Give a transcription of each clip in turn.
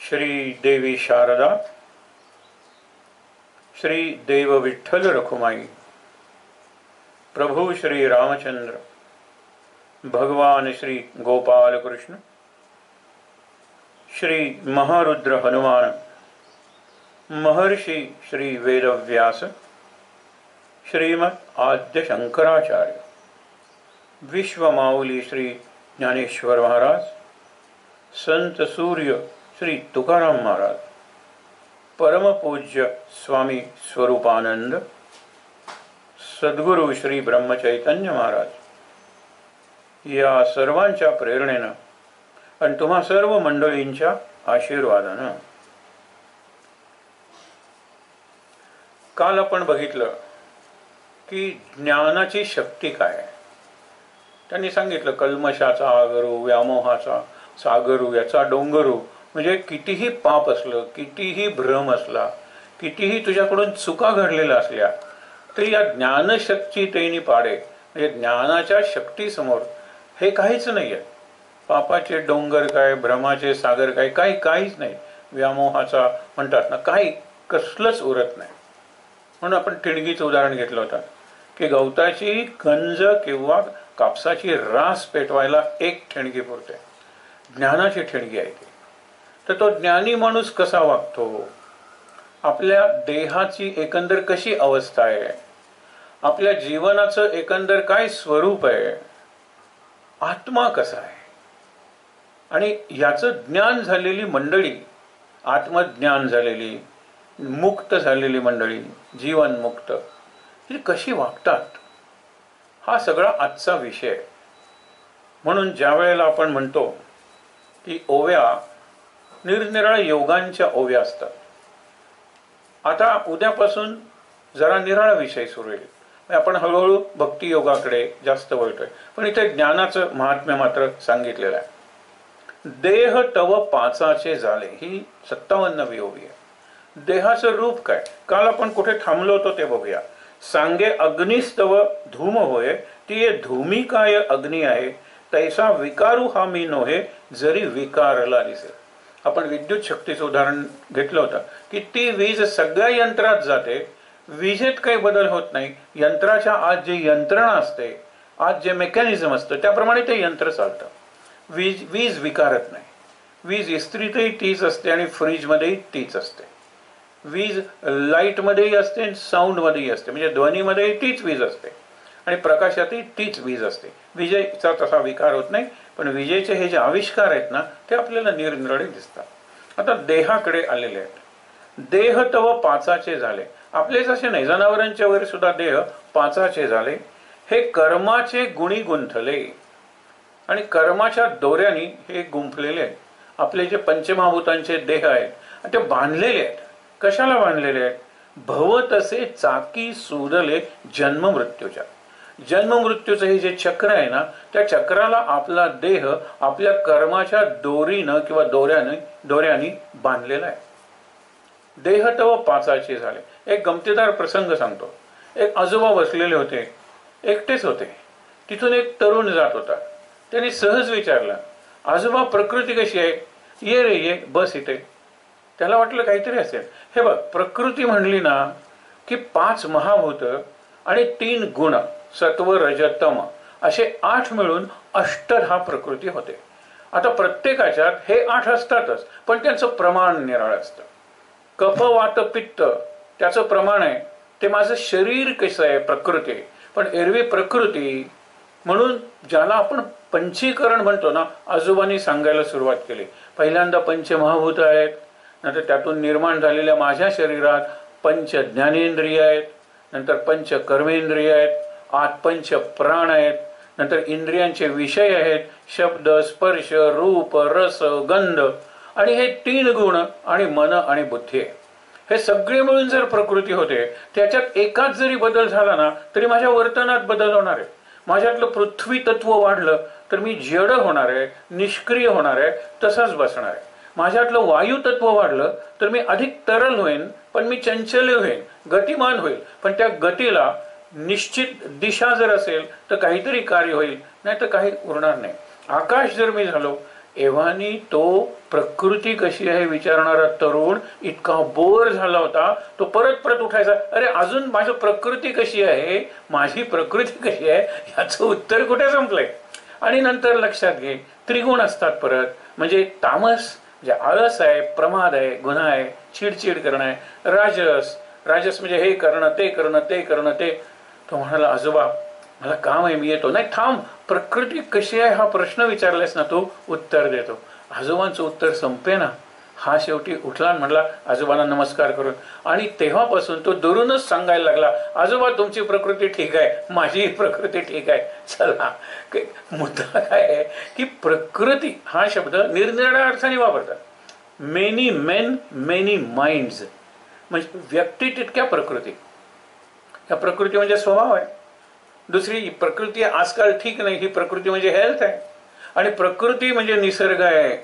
श्री देवी शारदा, श्री देव विठ्ठल रखुमाई, प्रभु श्री रामचंद्र, भगवान श्री गोपाल कृष्ण, श्री महारुद्र हनुमान, महर्षि श्री वेदव्यास, श्रीमद आद्य शंकराचार्य, विश्वमाऊली श्री ज्ञानेश्वर महाराज, संत सूर्य श्री तुकाराम महाराज, परम पूज्य स्वामी स्वरूपानंद, सद्गुरु श्री ब्रह्मचैतन्य महाराज या सर्वांच्या प्रेरणेनं आणि तुम्हा सर्व मंडळींच्या आशीर्वादानं काल आपण बघितलं की ज्ञानाची शक्ती काय. त्यांनी सांगितलं कल्मशाचा आगरू, व्यामोहाचा सागरू, याचा डोंगरू, म्हणजे कितीही पाप असलं, कितीही भ्रम असला, कितीही तुझ्याकडून चुका घडलेल्या असल्या तरी या ज्ञानशक्ती तेनी पाडे, म्हणजे ज्ञानाच्या शक्तीसमोर हे काहीच नाही आहे. पापाचे डोंगर काय, भ्रमाचे सागर काय, काहीच नाही. व्यामोहाचा म्हणतात ना, काही कसलंच उरत नाही. म्हणून आपण ठिणगीचं उदाहरण घेतलं होतं की गवताची गंज किंवा कापसाची रास पेटवायला एक ठिणगी पुरते. ज्ञानाची ठिणगी आहे ती. तर तो ज्ञानी माणूस कसा वागतो, आपल्या देहाची एकंदर कशी अवस्था आहे, आपल्या जीवनाचं एकंदर काय स्वरूप आहे, आत्मा कसा आहे, आणि याचं ज्ञान झालेली मंडळी, आत्मज्ञान झालेली, मुक्त झालेली मंडळी, जीवनमुक्त, ही कशी वागतात, हा सगळा आजचा विषय. म्हणून ज्या वेळेला आपण म्हणतो की ओव्या निरनिराळ्या योगांच्या ओव्या असतात. आता उद्यापासून जरा निराळा विषय सुरू होईल. आपण हळूहळू भक्ती योगाकडे जास्त वळतोय, पण इथे ज्ञानाचं महात्म्य मात्र सांगितलेलं आहे. देह तव पाचाचे झाले, ही 57वी ओवी आहे. देहाचं रूप काय, काल आपण कुठे थांबलो होतो ते बघूया. सांगे अग्निस्तव धूम होय, ती धूमी काय अग्नी आहे, तैसा विकारू हा मी नोहे, जरी विकारला दिसे. आपण विद्युत शक्तीचं उदाहरण घेतलं होतं की ती वीज सगळ्या यंत्रात जाते, विजेत काही बदल होत नाही. यंत्राच्या आज जे यंत्रणा असते, आज जे मेकॅनिझम असतं त्याप्रमाणे ते यंत्र चालतं. वीज विकारत नाही. वीज इस्त्रीतही तीच असते आणि फ्रीजमध्येही तीच असते. वीज लाईटमध्येही असते, साऊंडमध्येही असते, म्हणजे ध्वनीमध्येही तीच वीज असते आणि प्रकाशातही तीच वीज असते. विजेचा तसा विकार होत नाही, पण विजेचे हे जे आविष्कार आहेत ना ते आपल्याला निरनिराळे दिसतात. आता देहाकडे आलेले आहेत. देह तव पाचाचे झाले, आपलेच असे नाही, जनावरांच्या वगैरे सुद्धा देह पाचाचे झाले. हे कर्माचे गुणी गुंथले, आणि कर्माच्या दोऱ्याने हे गुंफलेले आहेत. आपले जे पंचमहाभूतांचे देह आहेत ते बांधलेले आहेत. कशाला बांधलेले आहेत? भव तसे चाकी सुरले जन्म मृत्यूच्या. जन्म मृत्यूचं हे जे चक्र आहे ना, त्या चक्राला आपला देह आपल्या कर्माच्या दोरीनं किंवा दोऱ्याने बांधलेला आहे. देह तव पाचाचे झाले. एक गमतीदार प्रसंग सांगतो. एक आजोबा बसलेले होते, एकटेच होते. तिथून एक तरुण जात होता. त्यांनी सहज विचारलं, आजोबा प्रकृती कशी आहे? ये रे ये, बस इथे. त्याला वाटलं काहीतरी असेल. हे बघ, प्रकृती म्हणली ना की 5 महाभूत आणि 3 गुण, सत्व रज तम, असे 8 मिळून अष्टधा प्रकृती होते. आता प्रत्येकाच्यात हे 8 असतातच, पण त्यांचं प्रमाण निराळं असतं. कफ वात पित्त त्याचं प्रमाण आहे, ते माझं शरीर कसं आहे, प्रकृती. पण एरवी प्रकृती म्हणून ज्याला आपण पंचीकरण म्हणतो ना, आजोबांनी सांगायला सुरुवात केली. पहिल्यांदा पंचमहाभूत आहेत, नंतर त्यातून निर्माण झालेल्या माझ्या शरीरात 5 ज्ञानेंद्रिय आहेत, नंतर 5 कर्मेंद्रिय आहेत, आत 5 प्राण आहेत, नंतर इंद्रियांचे विषय आहेत, शब्द स्पर्श रूप रस गंध, आणि हे 3 गुण आणि मन आणि बुद्धी. हे सगळे मिळून जर प्रकृती होते, त्याच्यात एकाच जरी बदल झाला ना तरी माझ्या वर्तनात बदल होणार आहे. माझ्यातलं पृथ्वी तत्व वाढलं तर मी जड होणार आहे, निष्क्रिय होणार आहे, तसाच बसणार आहे. माझ्यातलं वायू तत्व वाढलं तर मी अधिक तरल होईन, पण मी चंचल होईन, गतिमान होईल. पण त्या गतीला निश्चित दिशा जर असेल तर काहीतरी कार्य होईल, नाही तर काही उरणार नाही. आकाश जर मी झालो, एव्हानी तो प्रकृती कशी आहे विचारणारा तरुण इतका बोर झाला होता, तो परत परत उठायचा, अरे अजून माझी प्रकृती कशी आहे, माझी प्रकृती कशी आहे, याचं उत्तर कुठे संपलंय. आणि नंतर लक्षात घे, त्रिगुण असतात परत, म्हणजे तामस जे आळस आहे, प्रमाद आहे, गुन्हा आहे, चिडचिड करणं आहे. राजस, राजस म्हणजे हे करणं, ते करणं, ते करणं, ते. तो म्हणाला, आजोबा मला काम आहे, मी येतो. नाही थांब, प्रकृती कशी आहे हा प्रश्न विचारलास ना तू, उत्तर देतो. आजोबांचं उत्तर संपे ना. हा शेवटी उठला आणि म्हणला आजोबांना नमस्कार करून. आणि तेव्हापासून तो दुरूनच सांगायला लागला, आजोबा तुमची प्रकृती ठीक आहे, माझी प्रकृती ठीक आहे. चला, मुद्दा काय आहे की प्रकृती हा शब्द निरनिराळ्या अर्थाने वापरतात. मेनी मेन मेनी माइंड्स, म्हणजे व्यक्ती तितक्या प्रकृती. या प्रकृती म्हणजे स्वभाव आहे. दुसरी प्रकृती आजकाल ठीक नाही, ही प्रकृती म्हणजे हेल्थ आहे. आणि प्रकृती म्हणजे निसर्ग आहे.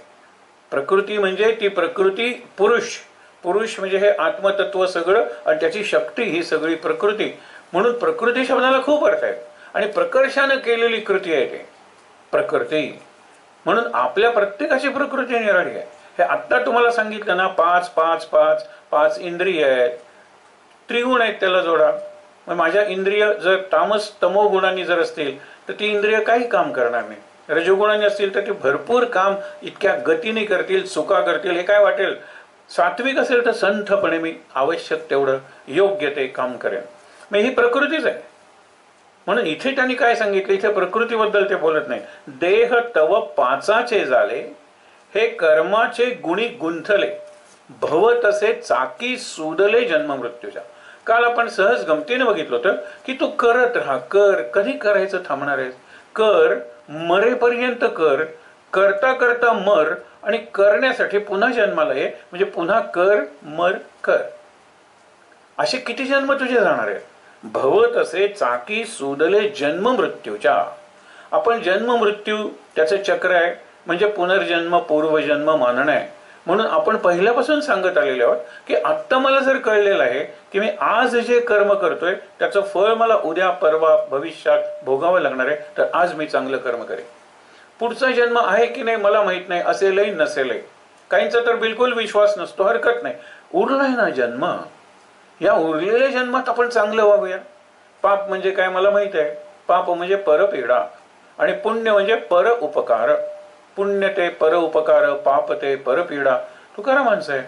प्रकृती म्हणजे ती प्रकृती पुरुष, पुरुष म्हणजे हे आत्मतत्व सगळं आणि त्याची शक्ती, ही सगळी प्रकृती. म्हणून प्रकृती शब्दाला खूप अर्थ आहे आणि प्रकर्षानं केलेली कृती आहे ते प्रकृती. म्हणून आपल्या प्रत्येकाची प्रकृती निराळी आहे. हे आत्ता तुम्हाला सांगितलं ना, 5 5 5 5 इंद्रिय आहेत, त्रिगुण आहेत, त्याला जोडा. मग माझ्या इंद्रिय जर तामस तमो गुणांनी जर असतील तर ती इंद्रिय काही काम करणार नाही. रजोगुणांनी असतील तर ते भरपूर काम इतक्या गतीने करतील, चुका करतील, हे काय वाटेल. सात्विक असेल तर संथपणे मी आवश्यक तेवढं योग्य ते काम करेन. मग ही प्रकृतीच आहे. म्हणून इथे त्यांनी काय सांगितलं, इथे प्रकृतीबद्दल ते बोलत नाही. देह तव पाचाचे झाले, हे कर्माचे गुणी गुंथले, भव तसे चाकी सुदले जन्म मृत्यूच्या. काल आपण सहज गमतीने बघितलं होतं की तू करत राहा, कर, कधी करायचं थांबणार आहेस, कर, मरेपर्यंत कर, करता करता मर, आणि करण्यासाठी पुन्हा जन्माला ये, म्हणजे पुन्हा कर, मर, कर. असे किती जन्म तुझे जाणार आहेत. भव तसे चाकी सुदले जन्म मृत्यूच्या. आपण जन्म मृत्यू त्याचं चक्र आहे, म्हणजे पुनर्जन्म पूर्वजन्म मानणं आहे. म्हणून आपण पहिल्यापासून सांगत आलेले आहोत की आत्ता मला जर कळलेलं आहे की मी आज जे कर्म करतोय त्याचं फळ मला उद्या परवा भविष्यात भोगावं लागणार आहे, तर आज मी चांगलं कर्म करेन. पुढचा जन्म आहे की नाही मला माहित नाही, असेलही नसेलही. काहींचा तर बिलकुल विश्वास नसतो, हरकत नाही. उरलाय ना जन्म, या उरलेल्या जन्मात आपण चांगलं वागूया. पाप म्हणजे काय मला माहित आहे. पाप म्हणजे परपीडा आणि पुण्य म्हणजे पर उपकार. पुण्य ते पर उपकार, पाप ते परपीडा. तुकारामांचं आहे.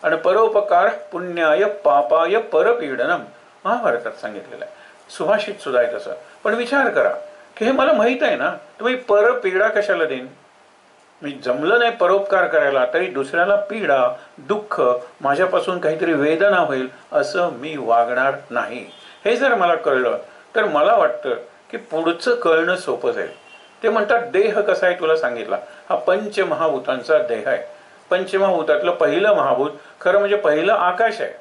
आणि परोपकार पुण्याय पापाय परपीडनम महाभारतात सांगितलेलं आहे. सुभाषित सुद्धा आहे तसं. पण विचार करा की हे मला माहित आहे ना, तुम्ही परपीडा कशाला देईन. मी जमलं नाही परोपकार करायला तरी दुसऱ्याला पीडा, दुःख, माझ्यापासून काहीतरी वेदना होईल असं मी वागणार नाही. हे जर मला कळलं तर मला वाटतं की पुढचं कळणं सोपं जाईल. ते म्हणतात देह कसा आहे तुला सांगितला, हा पंचमहाभूतांचा देह आहे. पंचमहाभूतातलं पहिलं महाभूत खरं म्हणजे पहिलं आकाश आहे.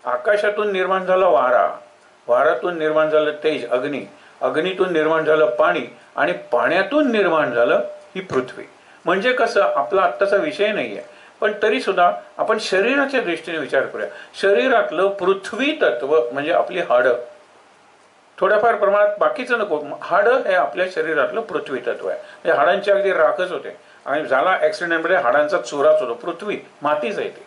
आकाशातून निर्माण झाला वारा, वारातून निर्माण झालं तेज अग्नी, अग्नीतून निर्माण झालं पाणी आणि पाण्यातून निर्माण झालं ही पृथ्वी. म्हणजे कसं, आपला आत्ताचा विषय नाहीये पण तरी सुद्धा आपण शरीराच्या दृष्टीने विचार करूया. शरीरातलं पृथ्वी तत्व म्हणजे आपली हाडं, थोड्याफार प्रमाणात बाकीचं नको, हाडं हे आपल्या शरीरातलं पृथ्वी तत्व आहे. म्हणजे हाडांची अगदी राखच होते आणि झाला ऍक्सिडेंटमध्ये हाडांचा चुराच होतो. पृथ्वी मातीच आहे ती.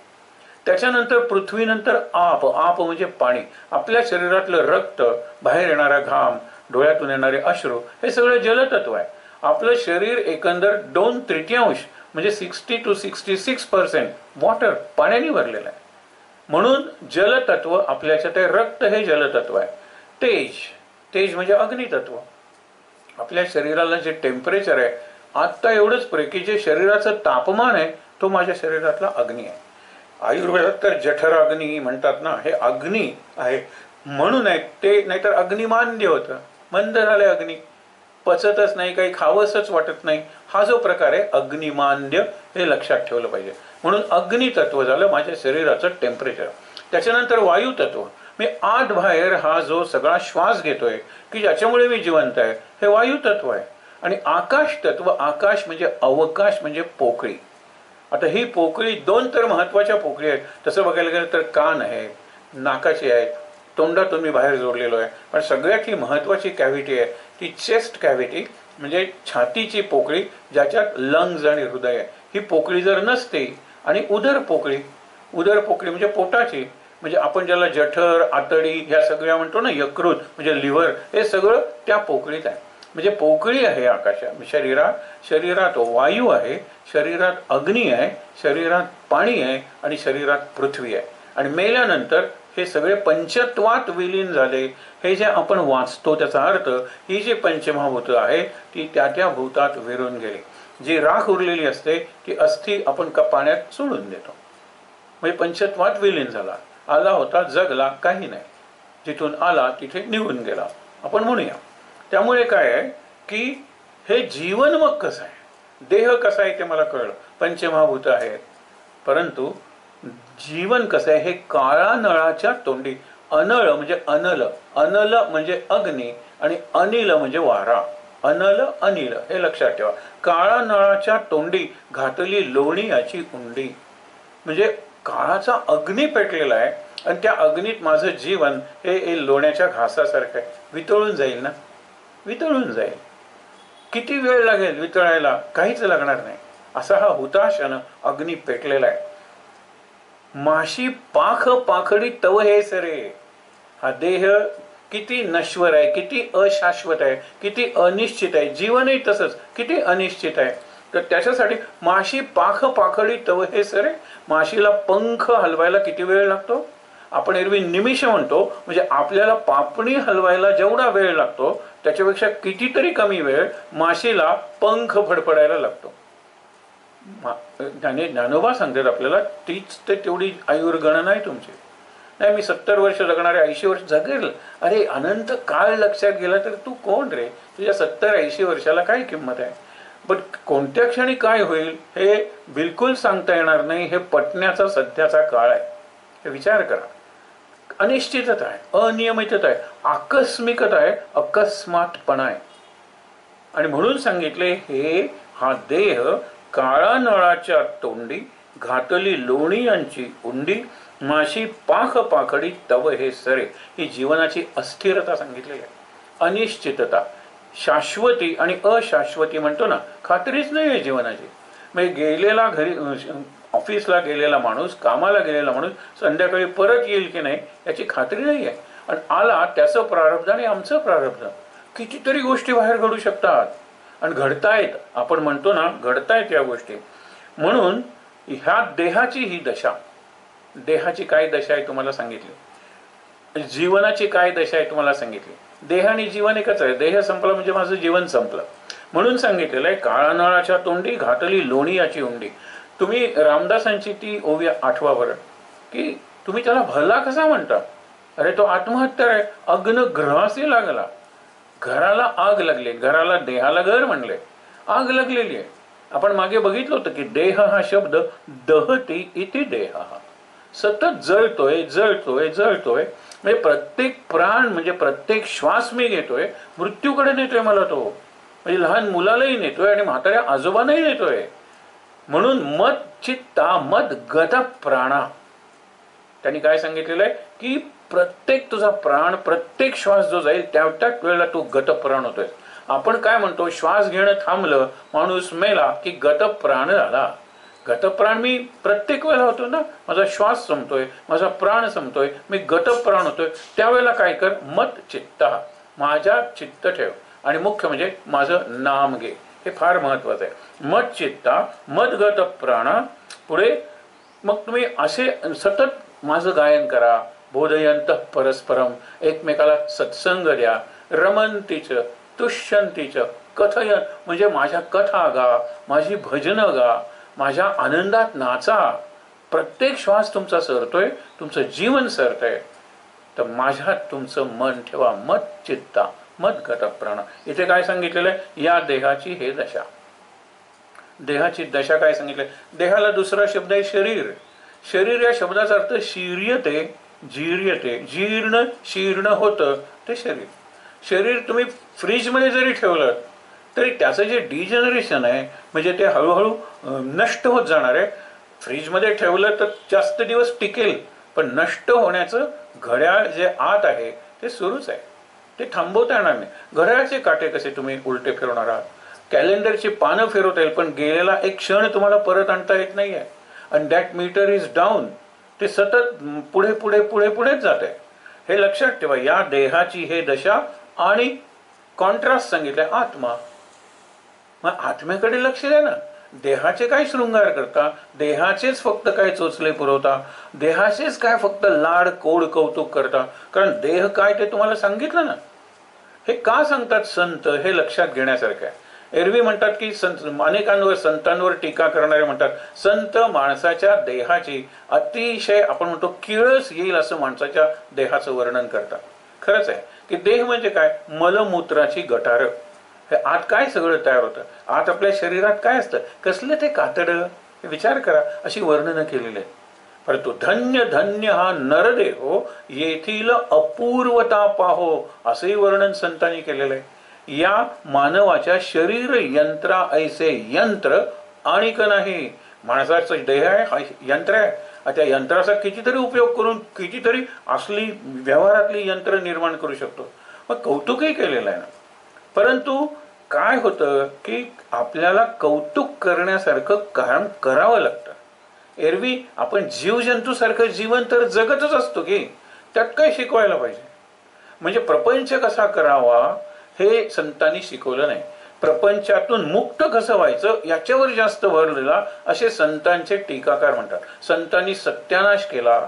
त्याच्यानंतर पृथ्वीनंतर आप, आप म्हणजे पाणी. आपल्या शरीरातलं रक्त, बाहेर येणारा घाम, डोळ्यातून येणारे अश्रू, हे सगळं जलतत्व आहे. आपलं शरीर एकंदर 2/3 म्हणजे 60 to 66% वॉटर, पाण्याने भरलेलं आहे. म्हणून जलतत्व आपल्याच्यात आहे. रक्त हे जलतत्व आहे. तेज, तेज म्हणजे अग्नितत्व. आपल्या शरीराला जे टेम्परेचर आहे आत्ता एवढंच पुरे की जे शरीराचं तापमान आहे तो माझ्या शरीरातला अग्नी आहे. आयुर्वेदात तर जठराग्नी म्हणतात ना, हे अग्नी आहे म्हणून आहे ते. नाहीतर अग्निमांद्य होतं, मंद झाले अग्नी, पचतच नाही, काही खावंसच वाटत नाही. हा जो प्रकार आहे अग्निमांद्य, हे लक्षात ठेवलं पाहिजे. म्हणून अग्नितत्व झालं माझ्या शरीराचं टेम्परेचर. त्याच्यानंतर वायुतत्व, मी आत बाहेर हा जो सगळा श्वास घेतोय की ज्याच्यामुळे मी जिवंत आहे, हे वायुतत्व आहे. आणि आकाश तत्व, आकाश म्हणजे अवकाश म्हणजे पोकळी. आता ही पोकळी दोन तर महत्वाच्या पोकळी आहेत. तसं बघायला गेलं तर कान आहे, नाकाची आहे, तोंडातून मी बाहेर जोडलेलो आहे. पण सगळ्यात ही महत्वाची कॅव्हिटी आहे ती चेस्ट कॅव्हिटी, म्हणजे छातीची पोकळी ज्याच्यात लंग्स आणि हृदय आहे, ही पोकळी जर नसते, आणि उदर पोकळी म्हणजे पोटाची, म्हणजे आपण ज्याला जठर, आतडी ह्या सगळ्या म्हणतो ना, यकृत म्हणजे लिव्हर, हे सगळं त्या पोकळीत आहे. म्हणजे पोकळी आहे आकाशात. शरीरात वायू आहे, शरीरात अग्नी आहे, शरीरात पाणी आहे, आणि शरीरात पृथ्वी आहे. आणि मेल्यानंतर हे सगळे पंचत्वात विलीन झाले. हे जे आपण वाचतो त्याचा अर्थ, ही जी पंचमहाभूत आहे ती त्या भूतात विरून गेली. जी राख उरलेली असते ती अस्थि आपण पाण्यात सोडून देतो. म्हणजे पंचत्वात विलीन झाला. आला होता, जगला, काही नाही, जिथून आला तिथे निघून गेला आपण म्हणूया. त्यामुळे काय आहे की हे जीवन मग कसं आहे, देह कसा आहे ते मला कळलं, पंचमहाभूत आहेत, परंतु जीवन कसं आहे हे काळा नळाच्या तोंडी. अनळ म्हणजे अनल, अनल म्हणजे अग्नी, आणि अनिल म्हणजे वारा. अनल अनिल हे लक्षात ठेवा. काळा नळाच्या तोंडी घातली लोणी याची उंडी. म्हणजे काळाचा अग्नी पेटलेला आहे, आणि त्या अग्नीत माझं जीवन हे लोण्याच्या घासासारखं आहे. वितळून जाईल ना, वितळून जाईल. किती वेळ लागेल वितळायला? काहीच लागणार नाही. असा हा हुताशन अग्नी पेटलेला आहे. माशी पाख पाखडी तव हे सरे. हा देह किती नश्वर आहे, किती अशाश्वत आहे, किती अनिश्चित आहे. जीवनही तसंच किती अनिश्चित आहे. तर त्याच्यासाठी माशी पाख पाखडी तव हे सरे. माशीला पंख हलवायला किती वेळ लागतो? आपण एरवी निमिष म्हणतो, म्हणजे आपल्याला पापणी हलवायला जेवढा वेळ लागतो त्याच्यापेक्षा कितीतरी कमी वेळ माशीला पंख फडफडायला लागतो. ज्ञानोबा सांगतात आपल्याला, तीच ते तेवढी आयुर्गणना आहे तुमची. नाही, मी 70 वर्ष जगणारे 80 वर्ष जगेल. अरे अनंत काळ लक्षात गेला तर तू कोण रे? तुझ्या 70-80 वर्षाला काय किंमत आहे? पण कोणत्या क्षणी काय होईल हे बिलकुल सांगता येणार नाही. हे पटण्याचा सध्याचा काळ आहे. हे विचार करा. अनिश्चितता आहे, अनियमितता आहे, आकस्मिकता आहे, अकस्मातपणा आहे. आणि म्हणून सांगितले हे हा देह काळा नळाच्या तोंडी घातली लोणी यांची उंडी. माशी पाख पाखडी तव हे सरे. ही जीवनाची अस्थिरता सांगितलेली आहे, अनिश्चितता. शाश्वती आणि अशाश्वती म्हणतो ना, खात्रीच नाही आहे जीवनाची. म्हणजे गेलेला घरी ऑफिसला गेलेला माणूस, कामाला गेलेला माणूस संध्याकाळी परत येईल की नाही याची खात्री नाही आहे. आणि आला त्याचं प्रारब्ध आणि आमचं प्रारब्ध. कितीतरी गोष्टी बाहेर घडू शकतात आणि घडतायत. आपण म्हणतो ना, घडतायत या गोष्टी. म्हणून ह्या देहाची ही दशा, देहाची काय दशा आहे तुम्हाला सांगितली, जीवनाची काय दशा आहे तुम्हाला सांगितली. देह आणि जीवन एकच आहे. देह संपला म्हणजे माझं जीवन संपलं. म्हणून सांगितलेलं आहे काळा नळाच्या तोंडी घातली लोणी याची उंडी. तुम्ही रामदासांची ती ओवी आठवा बरं, की तुम्ही त्याला भला कसा म्हणता? अरे तो आत्महत्या आहे. अग्न ग्रहासी लागला, घराला आग लागली, घराला देहाला घर म्हणले, आग लागलेली आहे. आपण मागे बघितलं होतं की देह हा शब्द दहती इति देह, सतत जळतोय जळतोय जळतोय. म्हणजे प्रत्येक प्राण म्हणजे प्रत्येक श्वास मी घेतोय मृत्यूकडे नेतोय मला तो. म्हणजे लहान मुलालाही नेतोय आणि म्हाताऱ्या आजोबांनाही नेतोय. म्हणून मद चित्ता मद गत प्राणा. त्यांनी काय सांगितलेलं आहे की प्रत्येक तुझा प्राण, प्रत्येक श्वास जो जाईल त्याच वेळेला तू गतप्राण होतोय. आपण काय म्हणतो, श्वास घेणं थांबलं, माणूस मेला की गतप्राण झाला. गतप्राण मी प्रत्येक वेळेला होतो ना. माझा श्वास संपतोय, माझा प्राण संपतोय, मी गतप्राण होतोय. त्यावेळेला काय कर, मत चित्ता, माझ्या चित्त ठेव. आणि मुख्य म्हणजे माझं नाम घे. हे फार महत्वाचं आहे. मत चित्ता मदगत प्राणा. पुढे मग तुम्ही असे सतत माझं गायन करा. बोधयंत परस्परम, एकमेकाला सत्संग द्या. रमंतीच तुष्यंतीच कथयन, म्हणजे माझ्या कथा गा, माझी भजनं गा, माझ्या आनंदात नाचा. प्रत्येक श्वास तुमचा सरतोय, तुमचं जीवन सरतंय, तर माझ्यात तुमचं मन ठेवा. मत चित्ता मदगत प्राण. इथे काय सांगितलेलं आहे, या देहाची हे दशा. देहाची दशा काय सांगितलंय? देहाला दुसरा शब्द आहे शरीर. शरीर या शब्दाचा अर्थ शीर्यते, जीर्यते, जीर्ण शीर्ण होतं ते शरीर. शरीर तुम्ही फ्रीजमध्ये जरी ठेवलं तरी त्याचं जे डिजनरेशन आहे, म्हणजे ते हळूहळू नष्ट होत जाणार आहे. फ्रीजमध्ये ठेवलं तर जास्त दिवस टिकेल, पण नष्ट होण्याचं घड्याळ जे आत आहे ते सुरूच आहे. ते थांबवता येणार नाही. घड्याळाचे काटे कसे तुम्ही उलटे फिरवणार आहात, कॅलेंडरची पानं फिरवता येईल पण गेलेला एक क्षण तुम्हाला परत आणता येत नाही आहे. आणि दॅट मीटर इज डाऊन, ते सतत पुढे पुढे पुढे पुढेच जात आहे. हे लक्षात ठेवा. या देहाची हे दशा आणि कॉन्ट्रास्ट सांगितलंय आत्मा. मग आत्म्याकडे लक्ष द्या ना. देहाचे काय शृंगार करता, देहाचेच फक्त काय चोचले पुरवता, देहाचेच काय फक्त लाड कोड कौतुक करता. कारण देह काय ते तुम्हाला सांगितलं ना. हे का सांगतात संत हे लक्षात घेण्यासारखं आहे. एरवी म्हणतात की संत, अनेकांवर संतांवर टीका करणारे म्हणतात संत माणसाच्या देहाची अतिशय आपण म्हणतो किळस येईल असं माणसाच्या देहाचं वर्णन करतात. खरंच आहे की देह म्हणजे काय, मलमूत्राची गटार. हे आत काय सगळं तयार होतं, आत आपल्या शरीरात काय असतं, कसलं ते कातडं, हे विचार करा. अशी वर्णनं केलेली आहेत. परंतु धन्य धन्य हा नरदेहो येथील अपूर्वता पाहो असंही वर्णन संतांनी केलेलं आहे. या मानवाच्या शरीर यंत्रा ऐसे यंत्र आणिक नाही. माणसाचं देह आहे, हा यंत्र आहे. त्या यंत्राचा कितीतरी उपयोग करून कितीतरी असली व्यवहारातली यंत्र निर्माण करू शकतो. मग कौतुकही केलेलं आहे ना. परंतु काय होतं की आपल्याला कौतुक करण्यासारखं काम करावं लागतं. एरवी आपण जीवजंतूसारखं जीवन तर जगतच असतो की, त्यात काय शिकवायला पाहिजे. म्हणजे प्रपंच कसा करावा हे संतांनी शिकवलं नाही. प्रपंचातून मुक्त कसं व्हायचं याच्यावर जास्त भर दिला असे संतांचे टीकाकार म्हणतात. संतांनी सत्यानाश केला.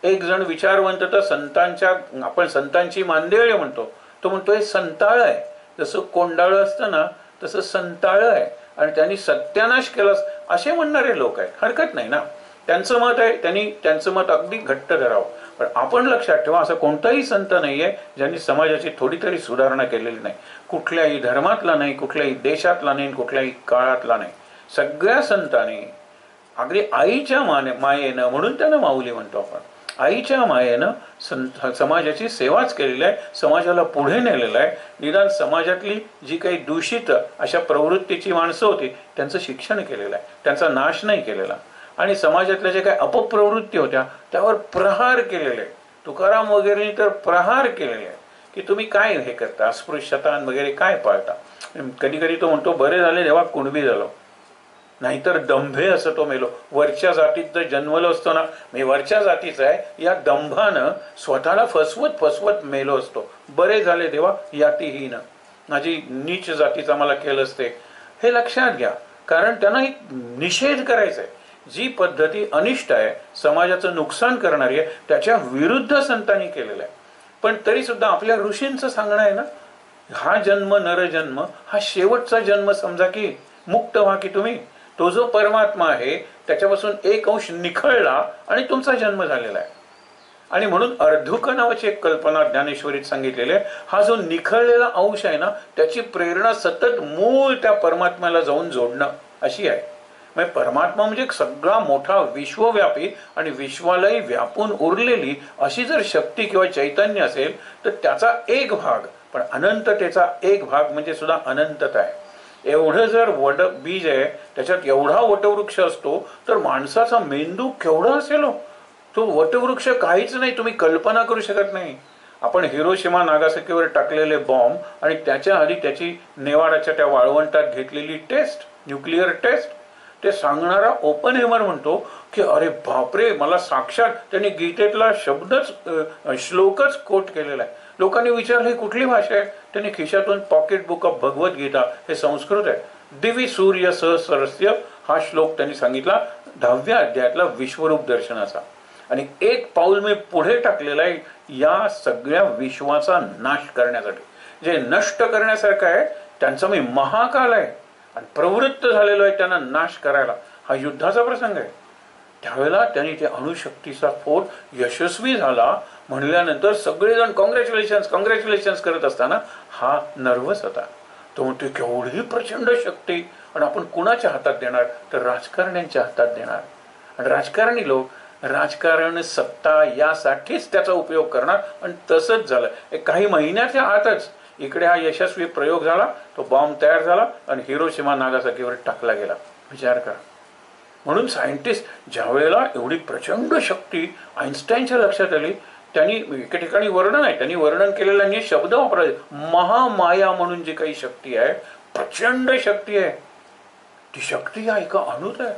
एक जण विचारवंत तर संतांच्या, आपण संतांची मांदेळे म्हणतो, तो म्हणतो हे संताळ आहे. जसं कोंडाळ असतं ना तसं संताळ आहे आणि त्यांनी सत्यानाश केला असे म्हणणारे लोक आहेत. हरकत नाही ना, त्यांचं मत आहे, त्यांनी त्यांचं मत अगदी घट्ट धरावं. पण आपण लक्षात ठेवा असं कोणताही संत नाहीये ज्यांनी समाजाची थोडी तरी सुधारणा केलेली नाही. कुठल्याही धर्मातला नाही, कुठल्याही देशातला नाही, कुठल्याही काळातला नाही. सगळ्या संतांनी अगदी आईच्या मायेनं, म्हणून त्यांना माऊली म्हणतो आपण, आईच्या मायेनं समाजाची सेवाच केलेली आहे. समाजाला पुढे नेलेलं आहे. निदान समाजातली जी काही दूषित अशा प्रवृत्तीची माणसं होती त्यांचं शिक्षण केलेलं आहे, त्यांचा नाश नाही केलेला. आणि समाजातल्या जे काही अपप्रवृत्ती होत्या त्यावर प्रहार केलेले. तुकाराम वगैरे तर प्रहार केलेले आहे की तुम्ही काय हे करता, अस्पृश्यता वगैरे काय पाळता. कधी कधी तो म्हणतो बरे झाले तेव्हा कुणबी झालो, नाहीतर दंभे असं तो मेलो. वरच्या जातीत जर जन्मलो असतो ना, मी वरच्या जातीचा आहे या दंभानं स्वतःला फसवत फसवत मेलो असतो. बरे झाले देवा यातीहीन, माझी नीच जातीचा मला केलं असते. हे लक्षात घ्या. कारण त्यांना एक निषेध करायचा आहे. जी पद्धती अनिष्ट आहे, समाजाचं नुकसान करणारी आहे, त्याच्या विरुद्ध संतांनी केलेलं आहे. पण तरी सुद्धा आपल्या ऋषींचं सांगणं आहे ना, हा जन्म नरजन्म हा शेवटचा जन्म समजा की मुक्त व्हा की तुम्ही. तो जो परमात्मा आहे त्याच्यापासून एक अंश निखळला आणि तुमचा जन्म झालेला आहे. आणि म्हणून अर्धुक नावाची एक कल्पना ज्ञानेश्वरीत सांगितलेली आहे. हा जो निखळलेला अंश आहे ना त्याची प्रेरणा सतत मूळ त्या परमात्म्याला जाऊन जोडणं अशी आहे. म्हणजे परमात्मा म्हणजे सगळा मोठा विश्वव्यापी आणि विश्वालाही व्यापून उरलेली अशी जर शक्ती किंवा चैतन्य असेल तर त्याचा एक भाग, पण अनंततेचा एक भाग म्हणजे सुद्धा अनंतता आहे. एवढं जर वड बीज आहे त्याच्यात एवढा वटवृक्ष असतो तर माणसाचा मेंदू केवढा असेल. तो वटवृक्ष काहीच नाही, तुम्ही कल्पना करू शकत नाही. आपण हिरोशिमा नागासाकीवर टाकलेले बॉम्ब आणि त्याच्या आधी त्याची नेवाडाच्या त्या वाळवंटात घेतलेली टेस्ट, न्यूक्लिअर टेस्ट, ते सांगणारा ओपनहेमर म्हणतो की अरे बापरे, मला साक्षात त्यांनी गीतेतला शब्दच श्लोकच कोट केलेला आहे. लोकांनी विचारलं ही कुठली भाषा आहे. त्यांनी खिशातून पॉकेट बुक ऑफ भगवद्गीता, हे संस्कृत आहे. दिवी सूर्य सहस्रस्य हा श्लोक त्यांनी सांगितला 10व्या अध्यायातला विश्वरूप दर्शनाचा. आणि एक पाऊल मी पुढे टाकलेला आहे या सगळ्या विश्वाचा नाश करण्यासाठी. जे नष्ट करण्यासारखं आहे त्यांचा मी महाकाल आहे आणि प्रवृत्त झालेलो आहे त्यांना नाश करायला. हा युद्धाचा प्रसंग आहे. त्यावेळेला त्यांनी ते अणुशक्तीचा स्फोट यशस्वी झाला म्हणल्यानंतर सगळेजण कॉंग्रॅच्युलेशन्स कॉंग्रॅच्युलेशन्स करत असताना हा नर्वस होता. तो म्हणतो केवढी प्रचंड शक्ती, आणि आपण कुणाच्या हातात देणार तर राजकारण्यांच्या हातात देणार. आणि राजकारणी लोक राजकारण सत्ता यासाठीच त्याचा उपयोग करणार. आणि तसंच झालं. एक काही महिन्याच्या आतच इकडे हा यशस्वी प्रयोग झाला, तो बॉम्ब तयार झाला आणि हिरोशिमा नागासाकीवर टाकला गेला. विचार करा. म्हणून सायंटिस्ट ज्या वेळेला एवढी प्रचंड शक्ती आईन्स्टाईनच्या लक्षात आली त्यांनी एके ठिकाणी वर्णन आहे, त्यांनी वर्णन केलेलं आणि शब्द वापरले, महामाया म्हणून जी काही शक्ती आहे, प्रचंड शक्ती आहे. ती शक्ती या एका अणूत आहे.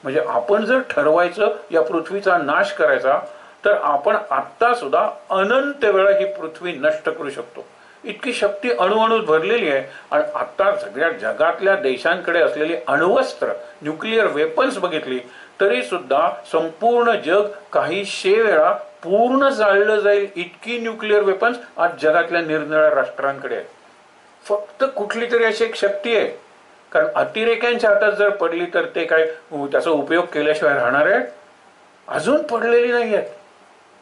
म्हणजे आपण जर ठरवायचं या पृथ्वीचा नाश करायचा, तर आपण आत्ता सुद्धा अनंत वेळा ही पृथ्वी नष्ट करू शकतो. इतकी शक्ती अणुअणूत भरलेली आहे. आणि आता सगळ्या जगातल्या देशांकडे असलेली अण्वस्त्र, न्यूक्लिअर वेपन्स बघितली तरी सुद्धा संपूर्ण जग काहीशे वेळा पूर्ण जाळलं जाईल, इतकी न्यूक्लिअर वेपन्स आज जगातल्या निरनिराळ्या राष्ट्रांकडे आहेत. फक्त कुठली तरी अशी एक शक्ती आहे, कारण अतिरेक्यांच्या हातात जर पडली तर ते काय त्याचा उपयोग केल्याशिवाय राहणार आहे? अजून पडलेली नाही आहेत.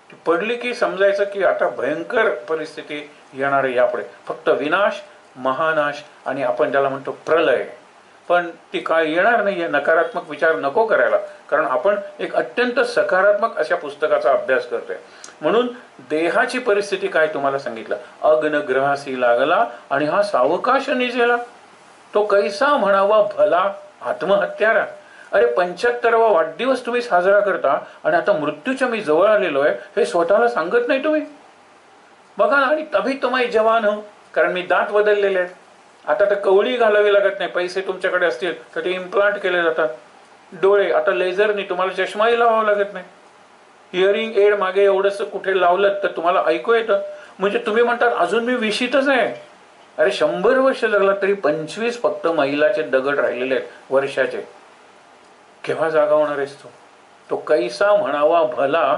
ती पडली की समजायचं की आता भयंकर परिस्थिती येणार आहे यापुढे. फक्त विनाश, महानाश आणि आपण ज्याला म्हणतो प्रलय. पण ती काय येणार नाहीये. नकारात्मक विचार नको करायला, कारण आपण एक अत्यंत सकारात्मक अशा पुस्तकाचा अभ्यास करतोय. म्हणून देहाची परिस्थिती काय तुम्हाला सांगितलं, अग्नग्रहासी लागला आणि हा सावकाश निजेला, तो कैसा म्हणावा भला आत्महत्यारा. अरे 75वा वाढदिवस तुम्ही साजरा करता आणि आता मृत्यूच्या मी जवळ आलेलो आहे हे स्वतःला सांगत नाही तुम्ही. बघा ना, आणि तभी तुम्ही जवान हो, कारण मी दात बदललेले आहेत. आता तर कवळी घालावी लागत नाही. पैसे तुमच्याकडे असतील तर ते इम्प्लांट केले जातात. डोळे आता लेझरनी, तुम्हाला चष्माही लावावा लागत नाही. हिअरिंग एड मागे एवढंसं कुठे लावलं तर तुम्हाला ऐकू येतं. म्हणजे तुम्ही म्हणतात अजून मी विशीतच आहे. अरे 100 वर्ष जगला तरी 25 फक्त मैलाचे दगड राहिलेले आहेत वर्षाचे. केव्हा जागा होणार आहेस तो कैसा म्हणावा भला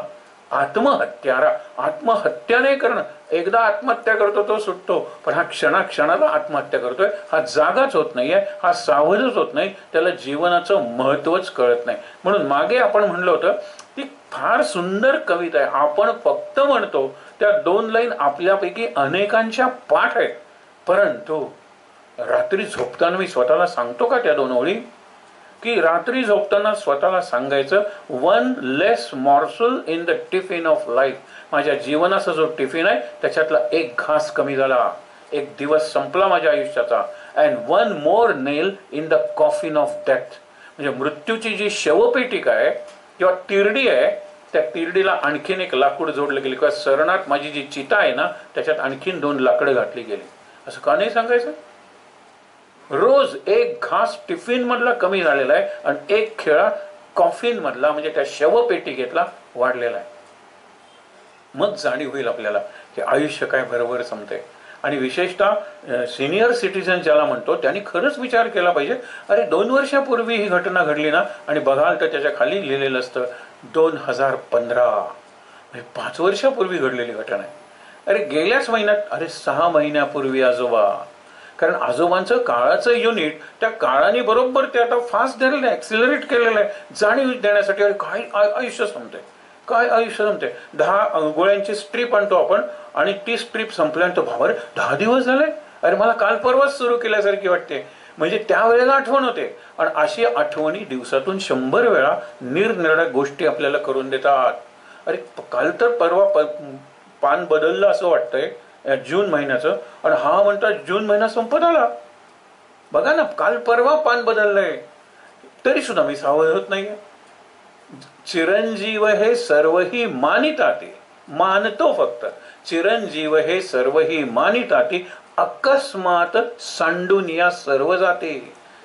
आत्महत्यारा. आत्महत्या नाही करणं. एकदा आत्महत्या करतो तो सुटतो, पण हा क्षणाला आत्महत्या करतोय. हा जागाच होत नाहीये, हा सावधच होत नाही, त्याला जीवनाचं महत्वच कळत नाही. म्हणून मागे आपण म्हणलं होतं ती फार सुंदर कविता आहे. आपण फक्त म्हणतो त्या 2 लाईन आपल्यापैकी अनेकांच्या पाठ आहेत, परंतु रात्री झोपताना मी स्वतःला सांगतो का त्या 2 ओळी, की रात्री झोपताना स्वतःला सांगायचं, 1 less morsel in the tiffin of life. माझ्या जीवनाचा जो टिफिन आहे त्याच्यातला एक घास कमी झाला, एक दिवस संपला माझ्या आयुष्याचा. And 1 more nail in the coffin of death. म्हणजे मृत्यूची जी शवपेटिका आहे किंवा तिरडी आहे, त्या तिरडीला आणखीन एक लाकूड जोडलं गेले, किंवा सरणात माझी जी चिता आहे ना त्याच्यात आणखीन 2 लाकडं घातली गेली. असं का नाही सांगायचं? रोज एक घास टिफिन मधला कमी झालेला आहे आणि एक खेळा कॉफिन मधला म्हणजे त्या शवपेटिकेतला वाढलेला आहे. मग जाणीव होईल आपल्याला की आयुष्य काय बरोबर संपते. आणि विशेषतः सिनियर सिटीजन ज्याला म्हणतो त्यांनी खरंच विचार केला पाहिजे. अरे 2 वर्षापूर्वी ही घटना घडली ना, आणि बघाल तर त्याच्या खाली लिहिलेलं असतं 2015, म्हणजे 5 वर्षापूर्वी घडलेली घटना आहे. अरे गेल्याच महिन्यात, अरे 6 महिन्यापूर्वी आजोबा. कारण आजोबांचं काळाचं युनिट त्या काळाने बरोबर ते आता फास्ट झालेलं आहे, ऍक्सिलरेट केलेलं आहे, जाणीव देण्यासाठी. अरे काय आयुष्य संपतंय, काय आयुष्य संपतंय. 10 गोळ्यांची स्ट्रीप आणतो आपण आणि ती स्ट्रीप संपल्यानंतर भावर 10 दिवस झाले, अरे मला काल परवाच सुरू केल्यासारखी वाटते. म्हणजे त्यावेळेला आठवण होते. आणि अशी आठवणी दिवसातून 100 वेळा निरनिराळ्या गोष्टी आपल्याला करून देतात. अरे काल तर परवा पान बदललं असं वाटतंय जून महिन्याचं, आणि हा म्हणतात जून महिना संपत आला. बघा ना, काल परवा पान बदललंय तरी सुद्धा मी सावध होत नाहीये. चिरंजीव हे सर्वही मानिताती, मानतो फक्त. चिरंजीव हे सर्वही मानिताती, अकस्मात सांडून या सर्व जाते.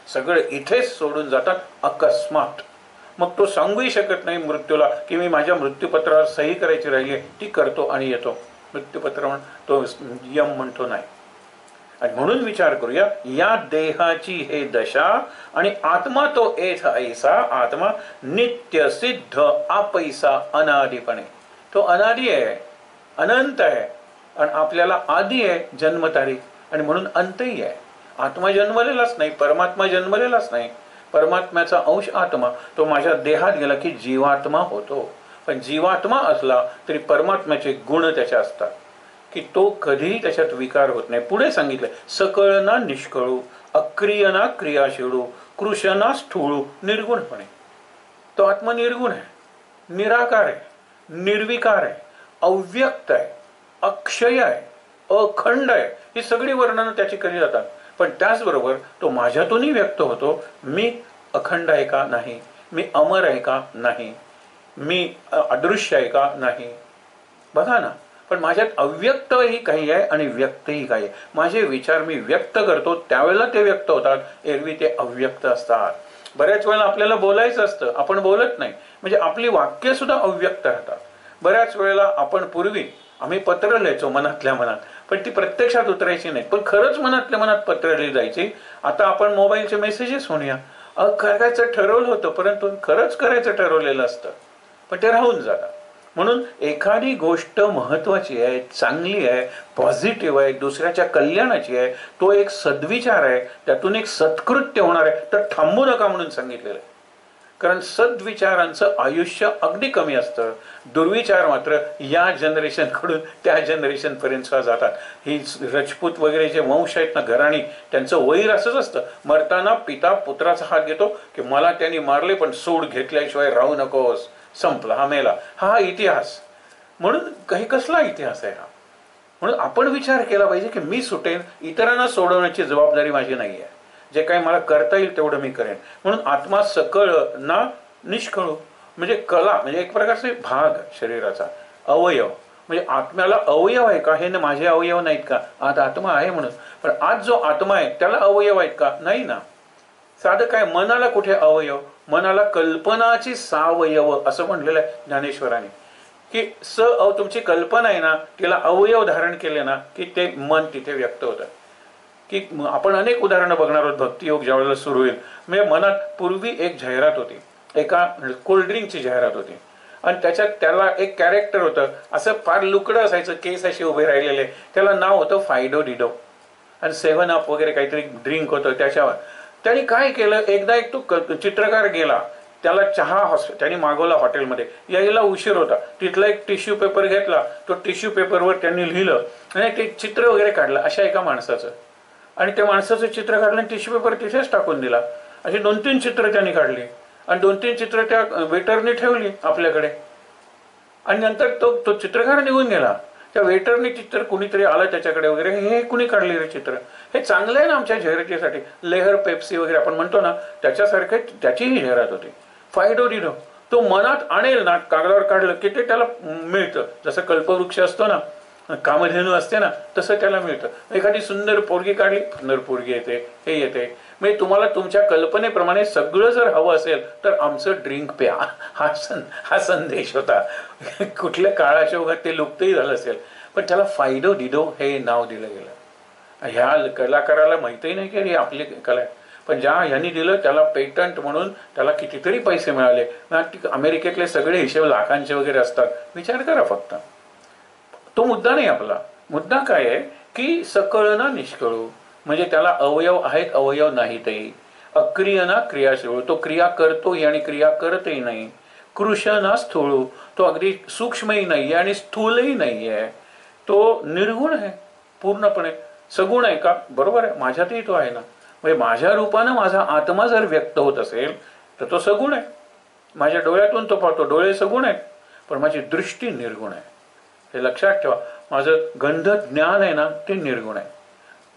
सगळे इथेच सोडून जातात अकस्मात. मग तो सांगूही शकत नाही मृत्यूला की मी माझ्या मृत्यूपत्रावर सही करायची राहिली, ती करतो आणि येतो. मृत्यूपत्र तो यम म्हणतो नाही. आणि म्हणून विचार करूया, या देहाची हे दशा आणि आत्मा तो एथ ऐसा. आत्मा नित्य सिद्ध आपैसा अनादिपणे. तो अनादी आहे, अनंत आहे, आणि आपल्याला आदी आहे जन्मतारीख, आणि म्हणून अंतही आहे. आत्मा जन्मलेलाच नाही, परमात्मा जन्मलेलाच नाही. परमात्म्याचा अंश आत्मा तो माझ्या देहात गेला की जीवात्मा होतो. पण जीवात्मा असला तरी परमात्म्याचे गुण त्याच्या असतात की तो कधीही त्याच्यात विकार होत नाही. पुढे सांगितलंय, सकळ ना निष्कळू, अक्रिय ना क्रियाशीळू, कृश ना स्थूळू, निर्गुणपणे. तो आत्मा निर्गुण आहे, निराकार आहे, निर्विकार आहे, अव्यक्त आहे, अक्षय आहे, अखंड आहे. ही सगळी वर्णनं त्याची केली जातात. पण त्याचबरोबर तो माझ्यातूनही व्यक्त होतो. मी अखंड आहे का? नाही. मी अमर आहे का? नाही. मी अदृश्य आहे का? नाही. बघा ना. पण माझ्यात अव्यक्तही काही आहे आणि व्यक्तही काही आहे. माझे विचार मी व्यक्त करतो त्यावेळेला ते व्यक्त होतात, एरवी ते अव्यक्त असतात. बऱ्याच वेळेला आपल्याला बोलायचं असतं, आपण बोलत नाही, म्हणजे आपली वाक्य सुद्धा अव्यक्त राहतात. बऱ्याच वेळेला आपण पूर्वी आम्ही पत्र लिहायचो मनातल्या मनात, पण ती प्रत्यक्षात उतरायची नाही, पण खरंच मनातल्या मनात पत्र लिहिली जायची. आता आपण मोबाईलचे मेसेजेस म्हणूया, करायचं ठरवलं होतं परंतु खरंच करायचं ठरवलेलं असतं, पण ते राहून जातं. म्हणून एखादी गोष्ट महत्वाची आहे, चांगली आहे, पॉझिटिव्ह आहे, दुसऱ्याच्या कल्याणाची आहे, तो एक सद्विचार आहे, त्यातून एक सत्कृत्य होणार आहे, तर थांबू नका म्हणून सांगितलेलं आहे. कारण सद्विचारांचं आयुष्य अगदी कमी असतं. दुर्विचार मात्र या जनरेशनकडून त्या जनरेशनपर्यंत सुद्धा जातात. ही रजपूत वगैरे जे वंश आहेत ना, घराणी, त्यांचं वैर असंच असतं. मरताना पिता पुत्राचा हात घेतो की मला त्यांनी मारले पण सूड घेतल्याशिवाय राहू नकोस, संपला, हा मेला. हा इतिहास. म्हणून काही कसला इतिहास आहे हा? म्हणून आपण विचार केला पाहिजे की मी सुटेन, इतरांना सोडवण्याची जबाबदारी माझी नाही आहे. जे काही मला करता येईल तेवढं मी करेन. म्हणून आत्मा सकळ ना निष्कळू, म्हणजे कला म्हणजे एक प्रकारचे भाग शरीराचा, अवयव. म्हणजे आत्म्याला अवयव आहे का? हे ना, माझे अवयव नाहीत का? आज आत्मा आहे म्हणून. पण आज जो आत्मा आहे त्याला अवयव आहेत का? नाही ना. साधं काय, मनाला कुठे अवयव? मनाला कल्पनाची सावयव असं म्हणलेलं आहे ज्ञानेश्वरांनी, की तुमची कल्पना आहे ना, तिला अवयव धारण केले ना की ते मन तिथे व्यक्त होतं. की आपण अनेक उदाहरणं बघणार आहोत भक्तियोग ज्या वेळेला सुरू होईल. म्हणजे मनात पूर्वी एक जाहिरात होती, एका कोल्ड्रिंकची जाहिरात होती, आणि त्याच्यात त्याला एक कॅरेक्टर होतं, असं फार लुकडं असायचं, केस असे उभे राहिलेले. त्याला नाव होतं फायडो डिडो, आणि 7 अप वगैरे काहीतरी ड्रिंक होतं त्याच्यावर. त्यांनी काय केलं, एकदा एक तो चित्रकार गेला, त्याला चहा त्यांनी मागवला हॉटेलमध्ये, यायला उशीर होता. तिथला एक टिश्यू पेपर घेतला, तो टिश्यू पेपरवर त्यांनी लिहिलं आणि ते चित्र वगैरे काढलं अशा एका माणसाचं, आणि त्या माणसाचं चित्र काढलं आणि टिश्यू पेपर तिथेच टाकून दिला. अशी 2-3 चित्र त्यांनी काढली आणि 2-3 चित्र त्या वेटरने ठेवली आपल्याकडे, आणि नंतर तो चित्रकार निघून गेला. त्या वेटरने चित्र कुणीतरी आलं त्याच्याकडे वगैरे, हे कुणी काढले रे चित्र? हे चांगलं आहे ना आमच्या जाहिरातीसाठी, लेहर पेप्सी वगैरे आपण म्हणतो ना, त्याच्यासारखे त्याचीही जाहिरात होती. फायडो डिडो तो मनात आणेल ना, कागदावर काढलं की ते त्याला मिळतं. जसं कल्पवृक्ष असतो ना, कामधेनू असते ना, तसं त्याला मिळतं. एखादी सुंदर पोरगी काढली, सुंदर पोरगी येते, हे येते. म्हणजे तुम्हाला तुमच्या कल्पनेप्रमाणे सगळं जर हवं असेल तर आमचं ड्रिंक प्या, हा संदेश होता. कुठल्या काळाच्या ओघात ते लुप्तही झालं असेल, पण त्याला फायडो डिडो हे नाव दिलं गेलं. ह्या कलाकाराला माहितीही नाही की ही आपली कला आहे, पण ज्या ह्यांनी दिलं त्याला पेटंट म्हणून त्याला कितीतरी पैसे मिळाले. अमेरिकेतले सगळे हिशेब लाखांचे वगैरे असतात. विचार करा फक्त. तो मुद्दा नाही आपला. मुद्दा काय आहे की सकळ ना निष्कळू, म्हणजे त्याला अवयव आहेत, अवयव नाहीतही. अक्रिय ना क्रियाशीळ, तो क्रिया करतोही आणि क्रिया करतही नाही. कृश ना स्थूळू, तो अगदी सूक्ष्मही नाहीये आणि स्थूलही नाहीये. तो निर्गुण आहे पूर्णपणे. सगुण आहे का? बरोबर आहे, माझ्यातही तो आहे ना. म्हणजे माझ्या रूपानं माझा आत्मा जर व्यक्त होत असेल तर तो सगुण आहे. माझ्या डोळ्यातून तो पाहतो, डोळे सगुण आहेत, पण माझी दृष्टी निर्गुण आहे. हे लक्षात ठेवा. माझं गंध ज्ञान आहे ना, ते निर्गुण आहे,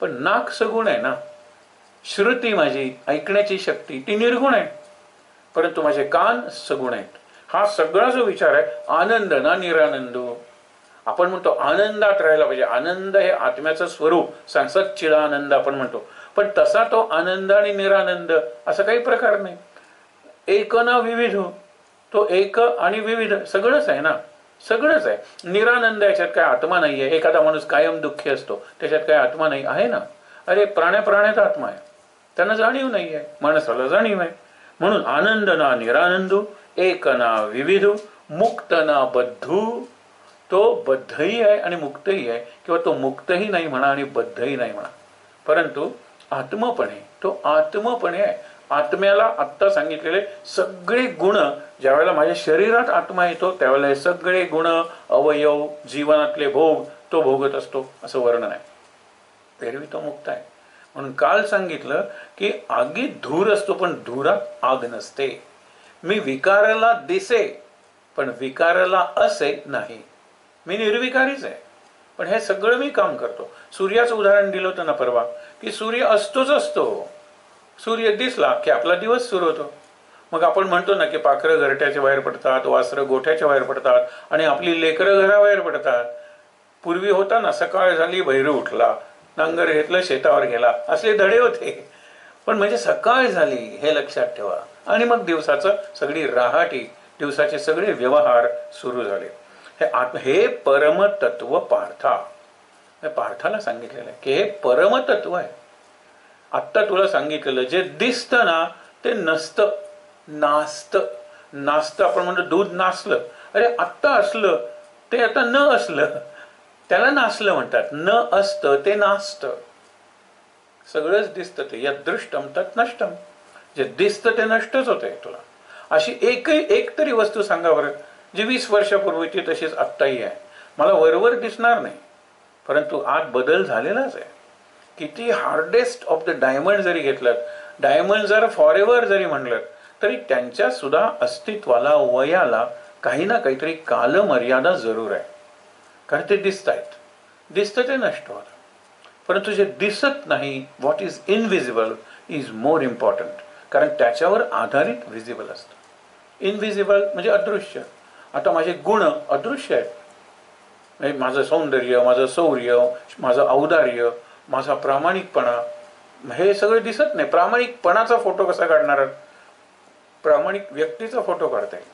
पण नाक सगुण आहे ना. श्रुती माझी ऐकण्याची शक्ती ती निर्गुण आहे, परंतु माझे कान सगुण आहेत. हा सगळा जो विचार आहे, आनंद ना निरानंदो. आपण म्हणतो आनंदात राहायला पाहिजे. आनंद हे आत्म्याचं स्वरूप, सच्चिदानंद आपण म्हणतो, पण तसा तो आनंद आणि निरानंद असा काही प्रकार नाही. एक ना विविध, तो एक आणि विविध सगळंच आहे ना, सगळंच आहे. निरानंद, याच्यात काय आत्मा नाहीये. एखादा माणूस कायम दुःखी असतो, त्याच्यात काय आत्मा नाही आहे ना. अरे प्राण्यात आत्मा आहे, त्यांना जाणीव नाही आहे, माणसाला जाणीव आहे. म्हणून आनंद ना निरानंदू, एक ना विविधू, मुक्त ना बद्धू. तो बद्धही आहे आणि मुक्तही आहे, किंवा तो मुक्तही नाही म्हणा आणि बद्धही नाही म्हणा, परंतु आत्मपणे तो आत्मपणे आहे. आत्म्याला आत्ता सांगितलेले सगळे गुण, ज्या वेळेला माझ्या शरीरात आत्मा येतो त्यावेळेला हे सगळे गुण, अवयव, जीवनातले भोग तो भोगत असतो असं वर्णन आहे. एरवी तो मुक्त आहे. म्हणून काल सांगितलं की आगीत धूर असतो पण धुरात आग नसते. मी विकाराला दिसे पण विकाराला असे नाही. मी निर्विकारीच आहे, पण हे सगळं मी काम करतो. सूर्याचं उदाहरण दिलं होतं ना परवा, की सूर्य असतोच असतो. सूर्य दिसला की आपला दिवस सुरू होतो. मग आपण म्हणतो ना की पाखरं घरट्याच्या बाहेर पडतात, वासरं गोठ्याच्या बाहेर पडतात आणि आपली लेकरं घराबाहेर पडतात. पूर्वी होता ना, सकाळ झाली भैरू उठला, नांगर घेतलं शेतावर गेला, असले धडे होते. पण म्हणजे सकाळ झाली हे लक्षात ठेवा, आणि मग दिवसाचं सगळी राहाटी, दिवसाचे सगळे व्यवहार सुरू झाले. हे परमतत्व पार्थाला सांगितलेलं आहे की हे परमतत्व आहे. आत्ता तुला सांगितलेलं जे दिसतं ना ते नसतं, नासतं. आपण म्हणतो दूध नासलं, अरे आत्ता असलं ते आता न असलं, त्याला नासलं म्हणतात. न असतं ते नासतं. सगळंच दिसतं ते यदृष्टम तत् नष्टम. जे दिसतं ते नष्टच होतंय. तुला अशी एक तरी वस्तू सांगा बरं जी 20 वर्षापूर्वीची तशीच आत्ताही आहे. मला वरवर दिसणार नाही, परंतु आत बदल झालेलाच आहे. किती हार्डेस्ट ऑफ द डायमंड जरी घेतलं, डायमंड जर फॉरेवर जरी म्हणलं, तरी त्यांच्या सुद्धा अस्तित्वाला, वयाला काही ना काहीतरी कालमर्यादा जरूर आहे. कारण ते दिसतं ते नष्ट होतं. परंतु जे दिसत नाही, what is invisible is more important. कारण त्याच्यावर आधारित व्हिजिबल असतं. इनव्हिजिबल म्हणजे अदृश्य. आता माझे गुण अदृश्य आहेत. माझं सौंदर्य, माझं शौर्य, माझं औदार्य, माझा प्रामाणिकपणा, हे सगळं दिसत नाही. प्रामाणिकपणाचा फोटो कसा काढणार? प्रामाणिक व्यक्तीचा फोटो काढता येईल.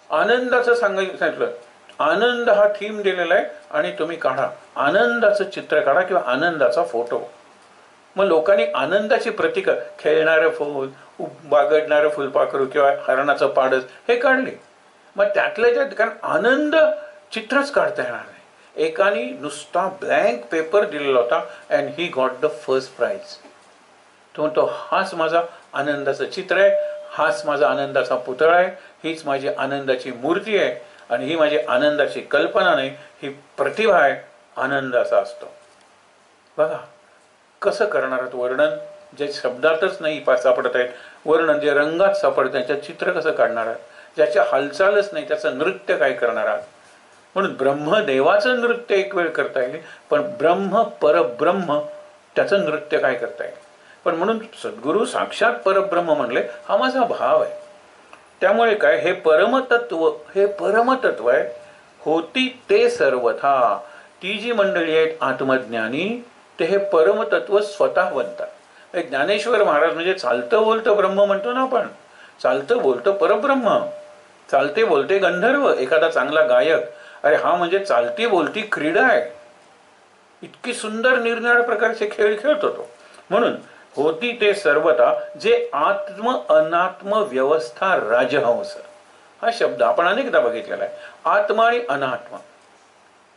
आनंदाचं सांगितलं, आनंद हा थीम दिलेला आहे आणि तुम्ही काढा, आनंदाचं चित्र काढा किंवा आनंदाचा फोटो. मग लोकांनी आनंदाची प्रतीक, खेळणारं फूल, बागडणारं फुलपाखरू किंवा हरणाचं पाडस हे काढले. मग त्यातल्या त्यात, कारण आनंद चित्रच काढता येणार नाही. एकाने नुसता ब्लँक पेपर दिलेला होता and he got the first prize. तो म्हणतो हाच माझा आनंदाचं चित्र आहे, हाच माझा आनंदाचा पुतळा आहे, हीच माझी आनंदाची मूर्ती आहे आणि ही माझी आनंदाची कल्पना नाही, ही प्रतिभा आहे. आनंदाचा असतो. बघा कसं करणार आहात वर्णन, जे शब्दातच नाही सापडत आहेत, वर्णन जे रंगात सापडत आहे त्याचं चित्र कसं काढणार आहात, ज्याच्या हालचालच नाही त्याचं नृत्य काय करणार आहात. म्हणून ब्रह्मदेवाचं नृत्य एक वेळ करता येईल, पण परब्रह्म त्याचं नृत्य काय करता येईल. पण म्हणून सद्गुरू साक्षात परब्रह्म म्हणले, हा माझा भाव आहे. त्यामुळे काय, हे परमतत्व आहे. होती ते सर्वथा. ती जी मंडळी आहेत आत्मज्ञानी, ते हे परमतत्व स्वतः बनतात. ज्ञानेश्वर महाराज म्हणजे चालतं बोलतं ब्रह्म म्हणतो ना आपण, चालतं बोलतं परब्रह्म. चालते बोलते गंधर्व, एखादा चांगला गायक, अरे हा म्हणजे चालती बोलती क्रीडा आहे. इतकी सुंदर निरनिराळ्या प्रकारचे खेळ खेळतो तो. म्हणून होती ते सर्वता, जे आत्म अनात्म व्यवस्था राजहंस, हा शब्द आपण अनेकदा बघितलेला आहे. आत्मा आणि अनात्मा,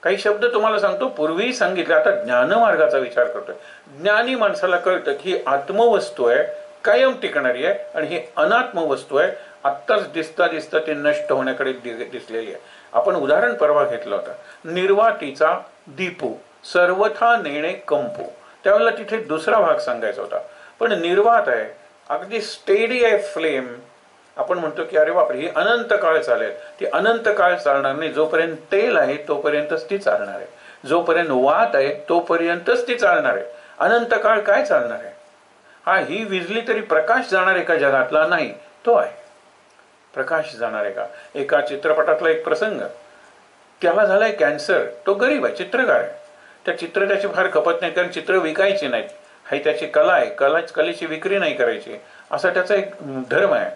काही शब्द तुम्हाला सांगतो, पूर्वी सांगितले, आता ज्ञानमार्गाचा विचार करतोय. ज्ञानी माणसाला कळतं की ही आत्मवस्तू आहे, कायम टिकणारी आहे, आणि ही अनात्म वस्तू आहे, आत्ताच दिसता ते नष्ट होण्याकडे दिसलेली आहे. आपण उदाहरण परवा घेतलं होतं, निर्वातीचा दीपू सर्वथा नेणे कंपू. त्यावेळेला तिथे दुसरा भाग सांगायचा होता. पण निर्वात आहे, अगदी स्टेडी आहे फ्लेम. आपण म्हणतो की अरे बापरे ही अनंत काळ चालेल, ती अनंत काळ चालणार नाही. जोपर्यंत तेल आहे तोपर्यंतच ती चालणार आहे, जोपर्यंत वात आहे तोपर्यंतच ती चालणार आहे. अनंत काळ काय चालणार आहे? हा, ही विजली तरी प्रकाश जाणार आहे का जगातला? नाही, तो आहे. प्रकाश जाणार आहे का? एका चित्रपटातला एक प्रसंग, त्याला झालाय कॅन्सर, तो गरीब आहे, चित्रकार आहे. त्या चित्र त्याची फार खपत नाही, कारण चित्र विकायची नाहीत, ही त्याची कला आहे, कलेची विक्री नाही करायची, असा त्याचा एक धर्म आहे.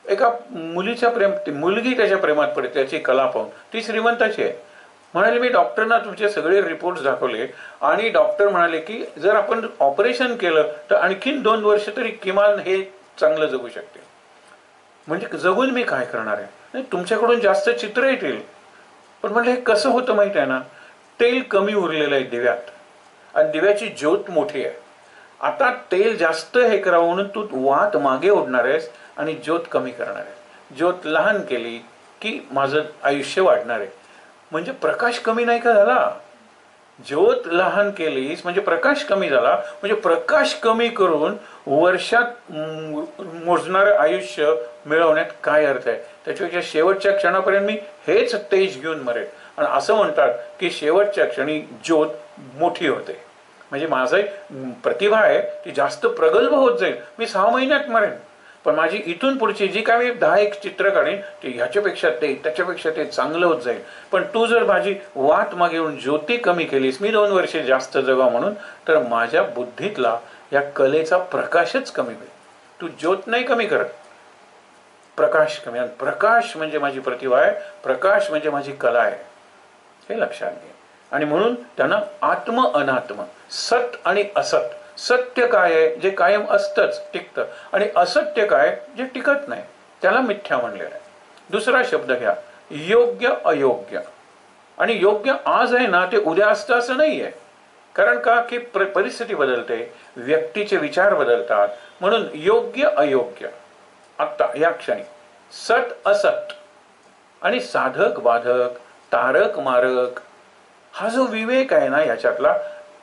एका मुलीच्या मुलगी त्याच्या प्रेमात पडते, त्याची कला पाहून. ती श्रीमंताची आहे. म्हणाले मी डॉक्टरना तुमचे सगळे रिपोर्ट्स दाखवले आणि डॉक्टर म्हणाले की जर आपण ऑपरेशन केलं तर आणखीन 2 वर्ष तरी किमान हे चांगलं जगू शकते. म्हणजे जगून मी काय करणार आहे? नाही, तुमच्याकडून जास्त चित्र येतील. पण म्हटलं हे कसं होतं माहिती आहे ना, तेल कमी उरलेलं आहे दिव्यात आणि दिव्याची ज्योत मोठी आहे. आता तेल जास्त हे करावं म्हणून तू वात मागे ओढणार आहेस आणि ज्योत कमी करणार आहे. ज्योत लहान केली की माझं आयुष्य वाढणार आहे. म्हणजे प्रकाश कमी नाही का झाला? ज्योत लहान केलीस म्हणजे प्रकाश कमी झाला. म्हणजे प्रकाश कमी करून वर्षात मोजणारं आयुष्य मिळवण्यात काय अर्थ आहे? त्याच्यापेक्षा शेवटच्या क्षणापर्यंत मी हेच तेज घेऊन मरेल. आणि असं म्हणतात की शेवटच्या क्षणी ज्योत मोठी होते. म्हणजे माझं प्रतिभा आहे ती जास्त प्रगल्भ होत जाईल. मी 6 महिन्यात मरेन, पण माझी इथून पुढची जी काय मी 10 चित्र काढेन ते ह्याच्यापेक्षा ते त्याच्यापेक्षा ते चांगलं होत जाईल. पण तू जर माझी वाट मागे येऊन ज्योती कमी केलीस, मी 2 वर्षे जास्त जगा म्हणून, तर माझ्या बुद्धीतला या कलेचा प्रकाशच कमी होईल. तू ज्योत नाही कमी करत, प्रकाश कमी. आणि प्रकाश म्हणजे माझी प्रतिभा आहे, प्रकाश म्हणजे माझी कला आहे, हे लक्षात घे. आणि म्हणून त्यांना आत्म अनात्म, सत आणि असत. सत्य काय आहे, जे कायम असतंच, टिकतं. आणि असत्य काय, जे टिकत नाही, त्याला मिथ्या म्हणलेलं आहे. दुसरा शब्द घ्या, योग्य अयोग्य. आणि योग्य आज आहे ना, ते उद्या असतं असं नाही आहे. कारण का की परिस्थिती बदलते, व्यक्तीचे विचार बदलतात. म्हणून योग्य अयोग्य आत्ता या क्षणी, सत असत, आणि साधक बाधक, तारक मारक, हा जो विवेक आहे ना याच्यातला,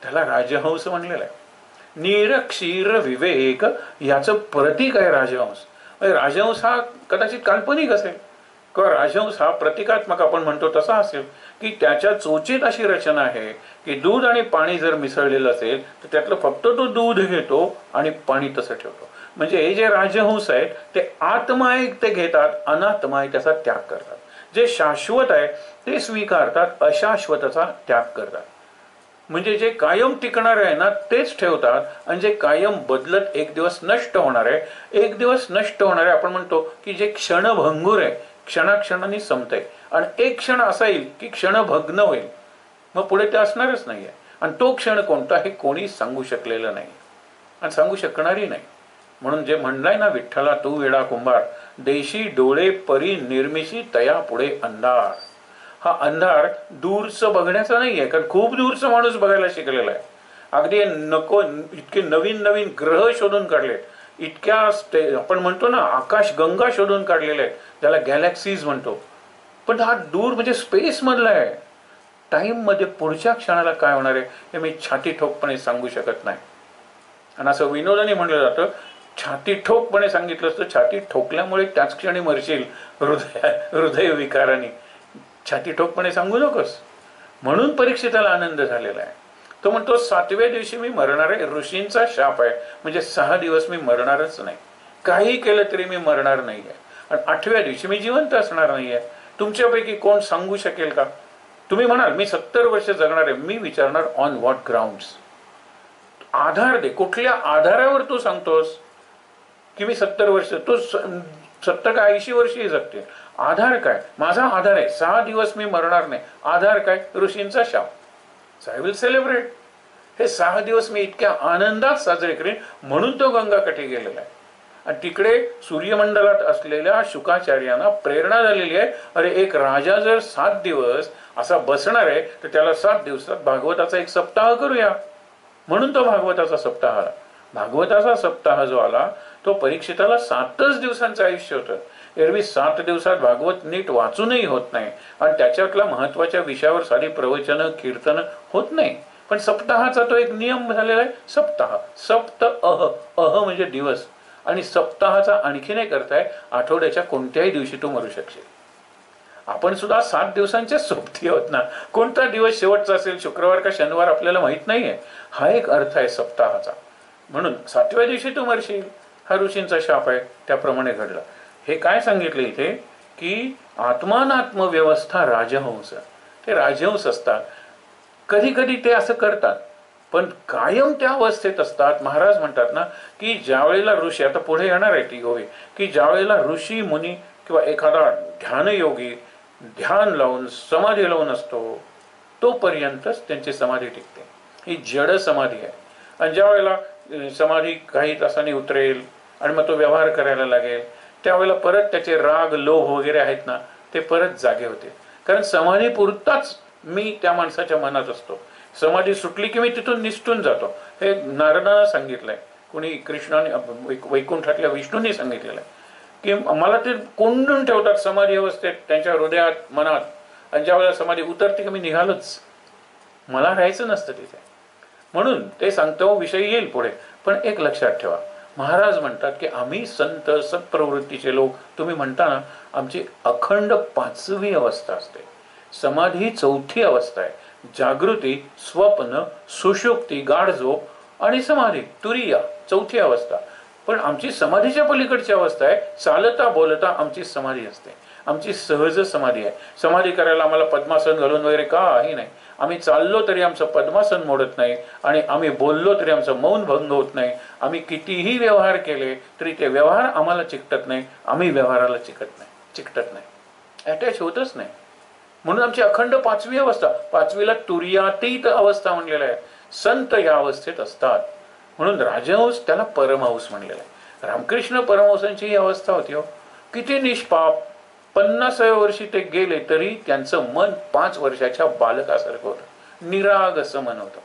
त्याला राजहंस म्हणलेला आहे. नीर क्षीर विवेक याचं प्रतीक आहे राजहंस. राजहंस हा कदाचित काल्पनिक असेल, किंवा राजहंस हा प्रतिकात्मक आपण म्हणतो तसा असेल, की त्याच्या चोचीत अशी रचना आहे की दूध आणि पाणी जर मिसळलेलं असेल तर त्यातलं फक्त तो दूध घेतो आणि पाणी तसं ठेवतो. म्हणजे हे जे राजहंस आहेत ते आत्मा आहे ते घेतात, अनात्मा आहे त्याचा त्याग करतात. जे शाश्वत आहे ते स्वीकारतात, अशाश्वताचा त्याग करतात. म्हणजे जे कायम टिकणार आहे ना तेच ठेवतात, आणि जे कायम बदलत एक दिवस नष्ट होणार आहे, एक दिवस नष्ट होणार आहे, आपण म्हणतो की जे क्षणभंगूर आहे, क्षणाक्षणाने संपतंय, आणि एक क्षण असा येईल की क्षण भग्न होईल, मग पुढे ते असणारच नाहीये. आणि तो क्षण कोणता हे कोणी सांगू शकलेलं नाही, आणि सांगू शकणारही नाही. म्हणून जे म्हणलाय ना विठ्ठला तू वेडा कुंभार, देशी डोळे परी निर्मिशी तया पुढे अंधार. हा अंधार दूरचं बघण्याचा नाही आहे, कारण खूप दूरचा माणूस बघायला शिकलेला आहे. अगदी नको इतके नवीन नवीन ग्रह शोधून काढलेत, इतक्या आपण म्हणतो ना आकाश गंगा शोधून काढलेल्या आहेत, ज्याला गॅलेक्सीज म्हणतो. पण हा दूर म्हणजे स्पेस मधला आहे. टाइम मध्ये पुढच्या क्षणाला काय होणार आहे हे मी छाती ठोकपणे सांगू शकत नाही. आणि असं विनोदाने म्हणलं जातं, छाती ठोकपणे सांगितलं असतं, छाती ठोकल्यामुळे त्याच क्षणी मरशील हृदय विकाराने. छाती ठोकपणे सांगू नकोस. म्हणून परीक्षिताला आनंद झालेला आहे. तो म्हणतो 7व्या दिवशी मी मरणार आहे, ऋषींचा शाप आहे, म्हणजे 6 दिवस मी मरणारच नाही, काही केलं तरी मी मरणार नाही आहे. आणि 8व्या दिवशी मी जिवंत असणार नाही आहे. तुमच्यापैकी कोण सांगू शकेल का? तुम्ही म्हणाल मी 70 वर्ष जगणार आहे, मी विचारणार ऑन व्हॉट ग्राउंड्स? आधार दे, कुठल्या आधारावर तू सांगतोस की मी 70 वर्ष, तू 70 का 80 वर्षही जगते, आधार काय? माझा आधार आहे 6 दिवस मी मरणार नाही. आधार काय? ऋषींचा शाप. So I will celebrate. हे 6 दिवस मी इतक्या आनंदात साजरे करेन, म्हणून तो गंगाकाठी गेलेला आहे. आणि तिकडे सूर्यमंडलात असलेल्या शुकाचार्यांना प्रेरणा झालेली आहे, अरे एक राजा जर 7 दिवस असा बसणार आहे तर त्याला 7 दिवसात भागवताचा एक सप्ताह करूया. म्हणून तो भागवताचा सप्ताह आला. भागवताचा सप्ताह जो आला तो परीक्षिताला 7च दिवसांचं आयुष्य होतं. एरवी 7 दिवसात भागवत नीट वाचूनही होत नाही, आणि त्याच्यातल्या महत्वाच्या विषयावर साधी प्रवचन कीर्तन होत नाही. पण सप्ताहाचा तो एक नियम झालेला आहे. सप्ताह, सप्त अह म्हणजे दिवस, आणि सप्ताहाचा आणखीन एक अर्थ आहे आठवड्याच्या कोणत्याही दिवशी तू मरू शकशील. आपण सुद्धा 7 दिवसांचे सोबती आहोत ना, कोणता दिवस शेवटचा असेल, शुक्रवार का शनिवार आपल्याला माहित नाहीये. हा एक अर्थ आहे सप्ताहाचा. म्हणून 7व्या दिवशी तू मरशील, हा ऋषींचा शाप आहे, त्याप्रमाणे घडलं. हे काय सांगितलं इथे की आत्मानात्म व्यवस्था राजहंस, ते राजहंस असतात. कधी कधी ते असं करतात, पण कायम त्या अवस्थेत असतात. महाराज म्हणतात ना की ज्या वेळेला ऋषी, आता पुढे येणार आहे ती होय, की ज्या वेळेला ऋषी मुनी किंवा एखादा ध्यानयोगी ध्यान लावून समाधी लावून असतो तोपर्यंतच त्यांची समाधी टिकते. ही जड समाधी आहे. आणि ज्या वेळेला समाधी काही तासांनी उतरेल आणि मग तो व्यवहार करायला लागेल, त्यावेळेला परत त्याचे राग लोभ वगैरे आहेत ना ते परत जागे होते. कारण समाधी पुरताच मी त्या माणसाच्या मनात असतो. समाधी सुटली की मी तिथून निसटून जातो. हे नारदांना सांगितलंय, कोणी कृष्णाने वैकुंठातल्या विष्णूंनी सांगितलेलं आहे की मला ते कोंडून ठेवतात समाधी अवस्थेत त्यांच्या हृदयात मनात, आणि ज्या वेळेला समाधी उतरते की मी निघालोच, मला राहायचं नसतं तिथे. म्हणून ते सांगतो विषय येईल पुढे. पण एक लक्षात ठेवा, महाराज म्हणतात की आम्ही संत सत्प्रवृत्तीचे लोक, तुम्ही म्हणता ना, आमची अखंड 5वी अवस्था असते. समाधी 4थी अवस्था आहे. जागृती, स्वप्न, सुषुप्ती गाढ झोप, आणि समाधी तुरिया 4थी अवस्था. पण आमची समाधीच्या पलीकडची अवस्था आहे. चालता बोलता आमची समाधी असते, आमची सहज समाधी आहे. समाधी करायला आम्हाला पद्मासन घालून वगैरे काही नाही. आम्ही चाललो तरी आमचं पद्मासन मोडत नाही आणि आम्ही बोललो तरी आमचं मौन भंग होत नाही. आम्ही कितीही व्यवहार केले तरी ते व्यवहार आम्हाला चिकटत नाही, आम्ही व्यवहाराला चिकटत नाही, अटॅच होतच नाही. म्हणून आमची अखंड पाचवी अवस्था, पाचवीला तुर्यातीत अवस्था म्हणलेलं आहे. संत या अवस्थेत असतात म्हणून राजहंस त्याला परमहंस म्हणलेलं आहे. रामकृष्ण परमहंसांची ही अवस्था होती हो. किती निष्पाप, 50व्या वर्षी ते गेले तरी त्यांचं मन 5 वर्षाच्या बालकासारखं होतं, निरागस मन होतं.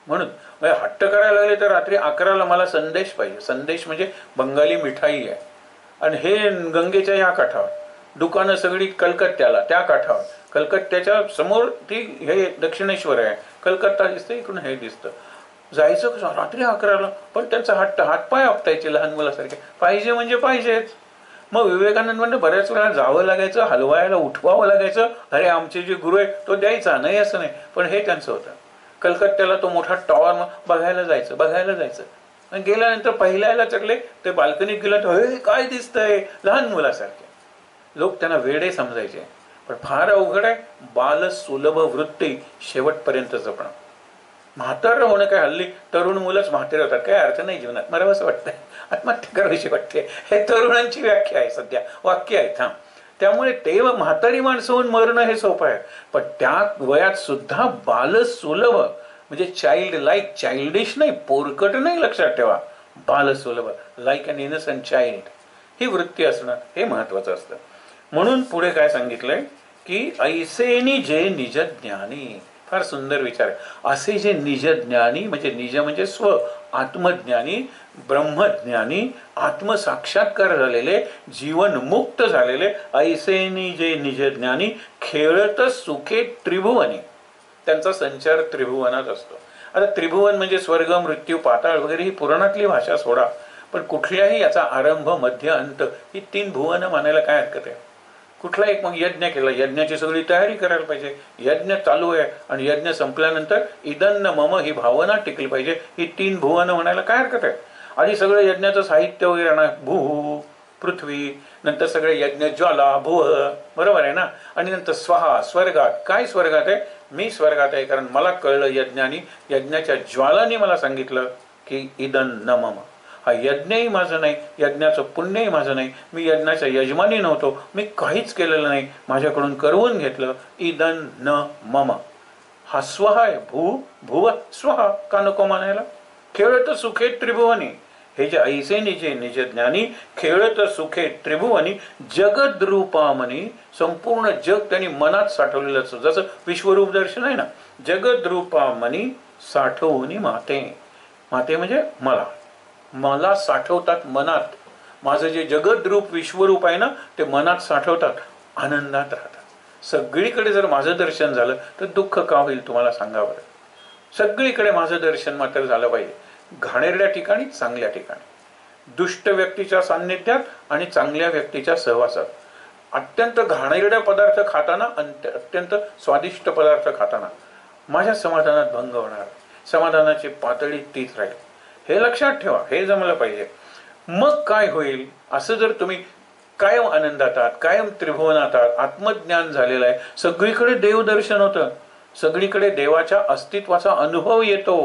म्हणून हट्ट करायला लागले तर रात्री 11ला मला संदेश पाहिजे. संदेश म्हणजे बंगाली मिठाई आहे आणि हे गंगेच्या या काठावर, दुकानं सगळी कलकत्त्याला, त्या काठावर, कलकत्त्याच्या समोर ती हे दक्षिणेश्वर आहे, कलकत्ता दिसतं, इकडून हे दिसतं. जायचं कसं रात्री 11ला, पण त्यांचा हट्ट, हातपाय आपटायचे लहान मुलासारखे, पाहिजे म्हणजे पाहिजेच. मग विवेकानंद म्हणजे बऱ्याच वेळा जावं लागायचं, हलवायला उठवावं लागायचं. अरे आमचे जे गुरु आहे तो द्यायचा नाही असं नाही, पण हे त्यांचं होतं. कलकत्त्याला तो मोठा टॉवर बघायला जायचं. गेल्यानंतर पहिल्याला चढले ते बाल्कनीत गेलं तर हे काय दिसतंय, लहान मुलासारखे. लोक त्यांना वेडे समजायचे, पण फार अवघड आहे बाल सुलभ वृत्ती शेवटपर्यंत जपणं. म्हातारं होणं काय, हल्ली तरुण मुलंच म्हातारे होतात, काय अर्थ नाही जीवनात, मला असं वाटतंय, आत्महत्या करावीशी वाटते. हे तरुणांची व्याख्या आहे, सध्या वाक्य आहे. त्यामुळे ते म्हातारी माणसं होऊन मरणं हे सोपं आहे, पण त्या वयात सुद्धा बाल सुलभ म्हणजे चाइल्ड लाईक, चाइल्डिश नाही, पोरकट नाही, लक्षात ठेवा. बाल सुलभ, लाईक अन इनसेंट चाइल्ड, ही वृत्ती असणं हे महत्वाचं असतं. म्हणून पुढे काय सांगितलंय की ऐसेनी जे निज ज्ञानी, फार सुंदर विचार आहे. असे जे निज ज्ञानी म्हणजे निज म्हणजे स्व, आत्मज्ञानी, ब्रह्मज्ञानी, आत्मसाक्षात्कार झालेले, जीवन मुक्त झालेले, ऐसेनी जे निज ज्ञानी खेळत सुखे त्रिभुवनी, त्यांचा संचार त्रिभुवनात असतो. आता त्रिभुवन म्हणजे स्वर्ग, मृत्यू, पाताळ वगैरे ही पुराणातली भाषा सोडा, पण कुठल्याही याचा आरंभ, मध्य, अंत ही 3 भुवन मानायला काय हरकत आहे. कुठला एक मग यज्ञ केला, यज्ञाची सगळी तयारी करायला पाहिजे, यज्ञ चालू आहे आणि यज्ञ संपल्यानंतर इदन्न मम ही भावना टिकली पाहिजे, ही 3 भुवन म्हणायला काय हरकत आहे. आधी सगळं यज्ञाचं साहित्य वगैरे आणा, भू पृथ्वी, नंतर सगळे यज्ञ ज्वाला भुव, बरोबर आहे ना, आणि नंतर स्वहा स्वर्गात. काय स्वर्गात आहे, मी स्वर्गात आहे, कारण मला कळलं यज्ञानी, यज्ञाच्या ज्वालांनी मला सांगितलं की इदन्न मम, हा यज्ञही माझं नाही, यज्ञाचं पुण्यही माझं नाही, मी यज्ञाचा यजमानी नव्हतो, मी काहीच केलेलं नाही, माझ्याकडून करवून घेतलं. इदन न मम, हा स्वहा आहे, भुव स्वहा, का नको मानायला. खेळत सुखे त्रिभुवनी, हे जे ऐसेनी जे निज ज्ञानी खेळत सुखे त्रिभुवनी जगद्रूपामनी, संपूर्ण जग त्यांनी मनात साठवलेलं असतं. जसं विश्वरूप दर्शन आहे ना, जगद्रूपामनी साठवूनी माते, माते म्हणजे मला साठवतात मनात. माझं जे जगद्रूप विश्वरूप आहे ना ते मनात साठवतात, आनंदात राहतात. सगळीकडे जर माझं दर्शन झालं तर दुःख का होईल तुम्हाला सांगा बरं. सगळीकडे माझं दर्शन मात्र झालं पाहिजे, घाणेरड्या ठिकाणी, चांगल्या ठिकाणी, दुष्ट व्यक्तीच्या सान्निध्यात आणि चांगल्या व्यक्तीच्या सहवासात. अत्यंत घाणेरड्या पदार्थ खाताना, अत्यंत स्वादिष्ट पदार्थ खाताना माझ्या समाधानात भंग होणार, समाधानाची पातळी तीच राहील. हे लक्षात ठेवा, हे जमलं पाहिजे. मग काय होईल, असं जर तुम्ही कायम आनंदात आहात, कायम त्रिभुवनात आहात, आत्मज्ञान झालेलं आहे, सगळीकडे देवदर्शन होतं, सगळीकडे देवाच्या अस्तित्वाचा अनुभव येतो.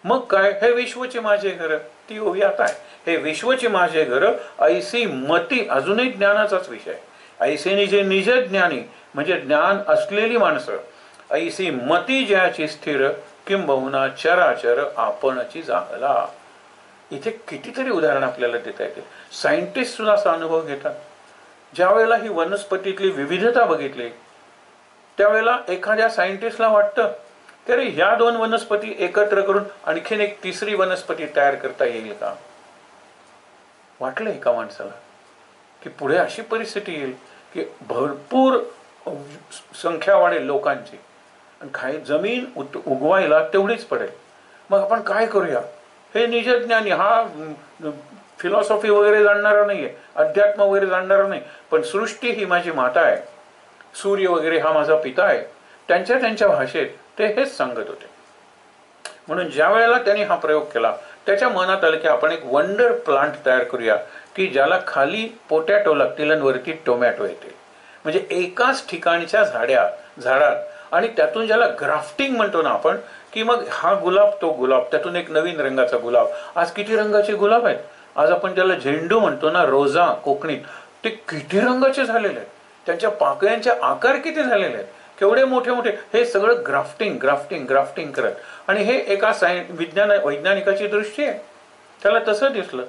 मग काय, हे विश्वचे माझे घर, ती ओवी आता आहे, हे विश्वचे माझे घर, ऐसी मती, अजूनही ज्ञानाचाच विषय. ऐसेनी जे निज ज्ञानी म्हणजे ज्ञान असलेली माणसं, ऐसी मती ज्याची स्थिर, किंबहुना चराचर आपणची जाणला. इथे कितीतरी उदाहरण आपल्याला देता येतील. सायंटिस्ट सुद्धा असा अनुभव घेतात. ज्या वेळेला ही वनस्पतीतली विविधता बघितली त्यावेळेला एखाद्या सायंटिस्टला वाटतं की अरे ह्या 2 वनस्पती एकत्र करून आणखीन एक तिसरी वनस्पती तयार करता येईल का. वाटलं एका माणसाला की पुढे अशी परिस्थिती येईल की भरपूर संख्या वाढेल लोकांची आणि काही जमीन उगवायला तेवढीच पडेल. मग आपण काय करूया. हे निजज्ञानी, हा फिलॉसॉफी वगैरे जाणणारा नाहीये, अध्यात्म वगैरे जाणणारा नाही, पण सृष्टी ही माझी माता आहे, सूर्य वगैरे हा माझा पिता आहे, त्यांच्या भाषेत ते हेच सांगत होते. म्हणून ज्या वेळेला त्यांनी हा प्रयोग केला, त्याच्या मनात आलं की आपण एक वंडर प्लांट तयार करूया की ज्याला खाली पोटॅटो लागतील आणि वरती टोमॅटो येतील. म्हणजे एकाच ठिकाणच्या झाडात आणि त्यातून ज्याला ग्राफ्टिंग म्हणतो ना आपण, की मग हा गुलाब तो गुलाब, त्यातून एक नवीन रंगाचा गुलाब. आज किती रंगाचे गुलाब आहेत. आज आपण त्याला झेंडू म्हणतो ना, रोजा कोकणीत, ते किती रंगाचे झालेले आहेत. त्यांच्या पाकळ्यांचे आकार किती झालेले आहेत, केवढे मोठे मोठे. हे सगळं ग्राफ्टिंग ग्राफ्टिंग ग्राफ्टिंग करत. आणि हे एका वैज्ञानिकाची दृष्टी आहे. त्याला तसं दिसलं.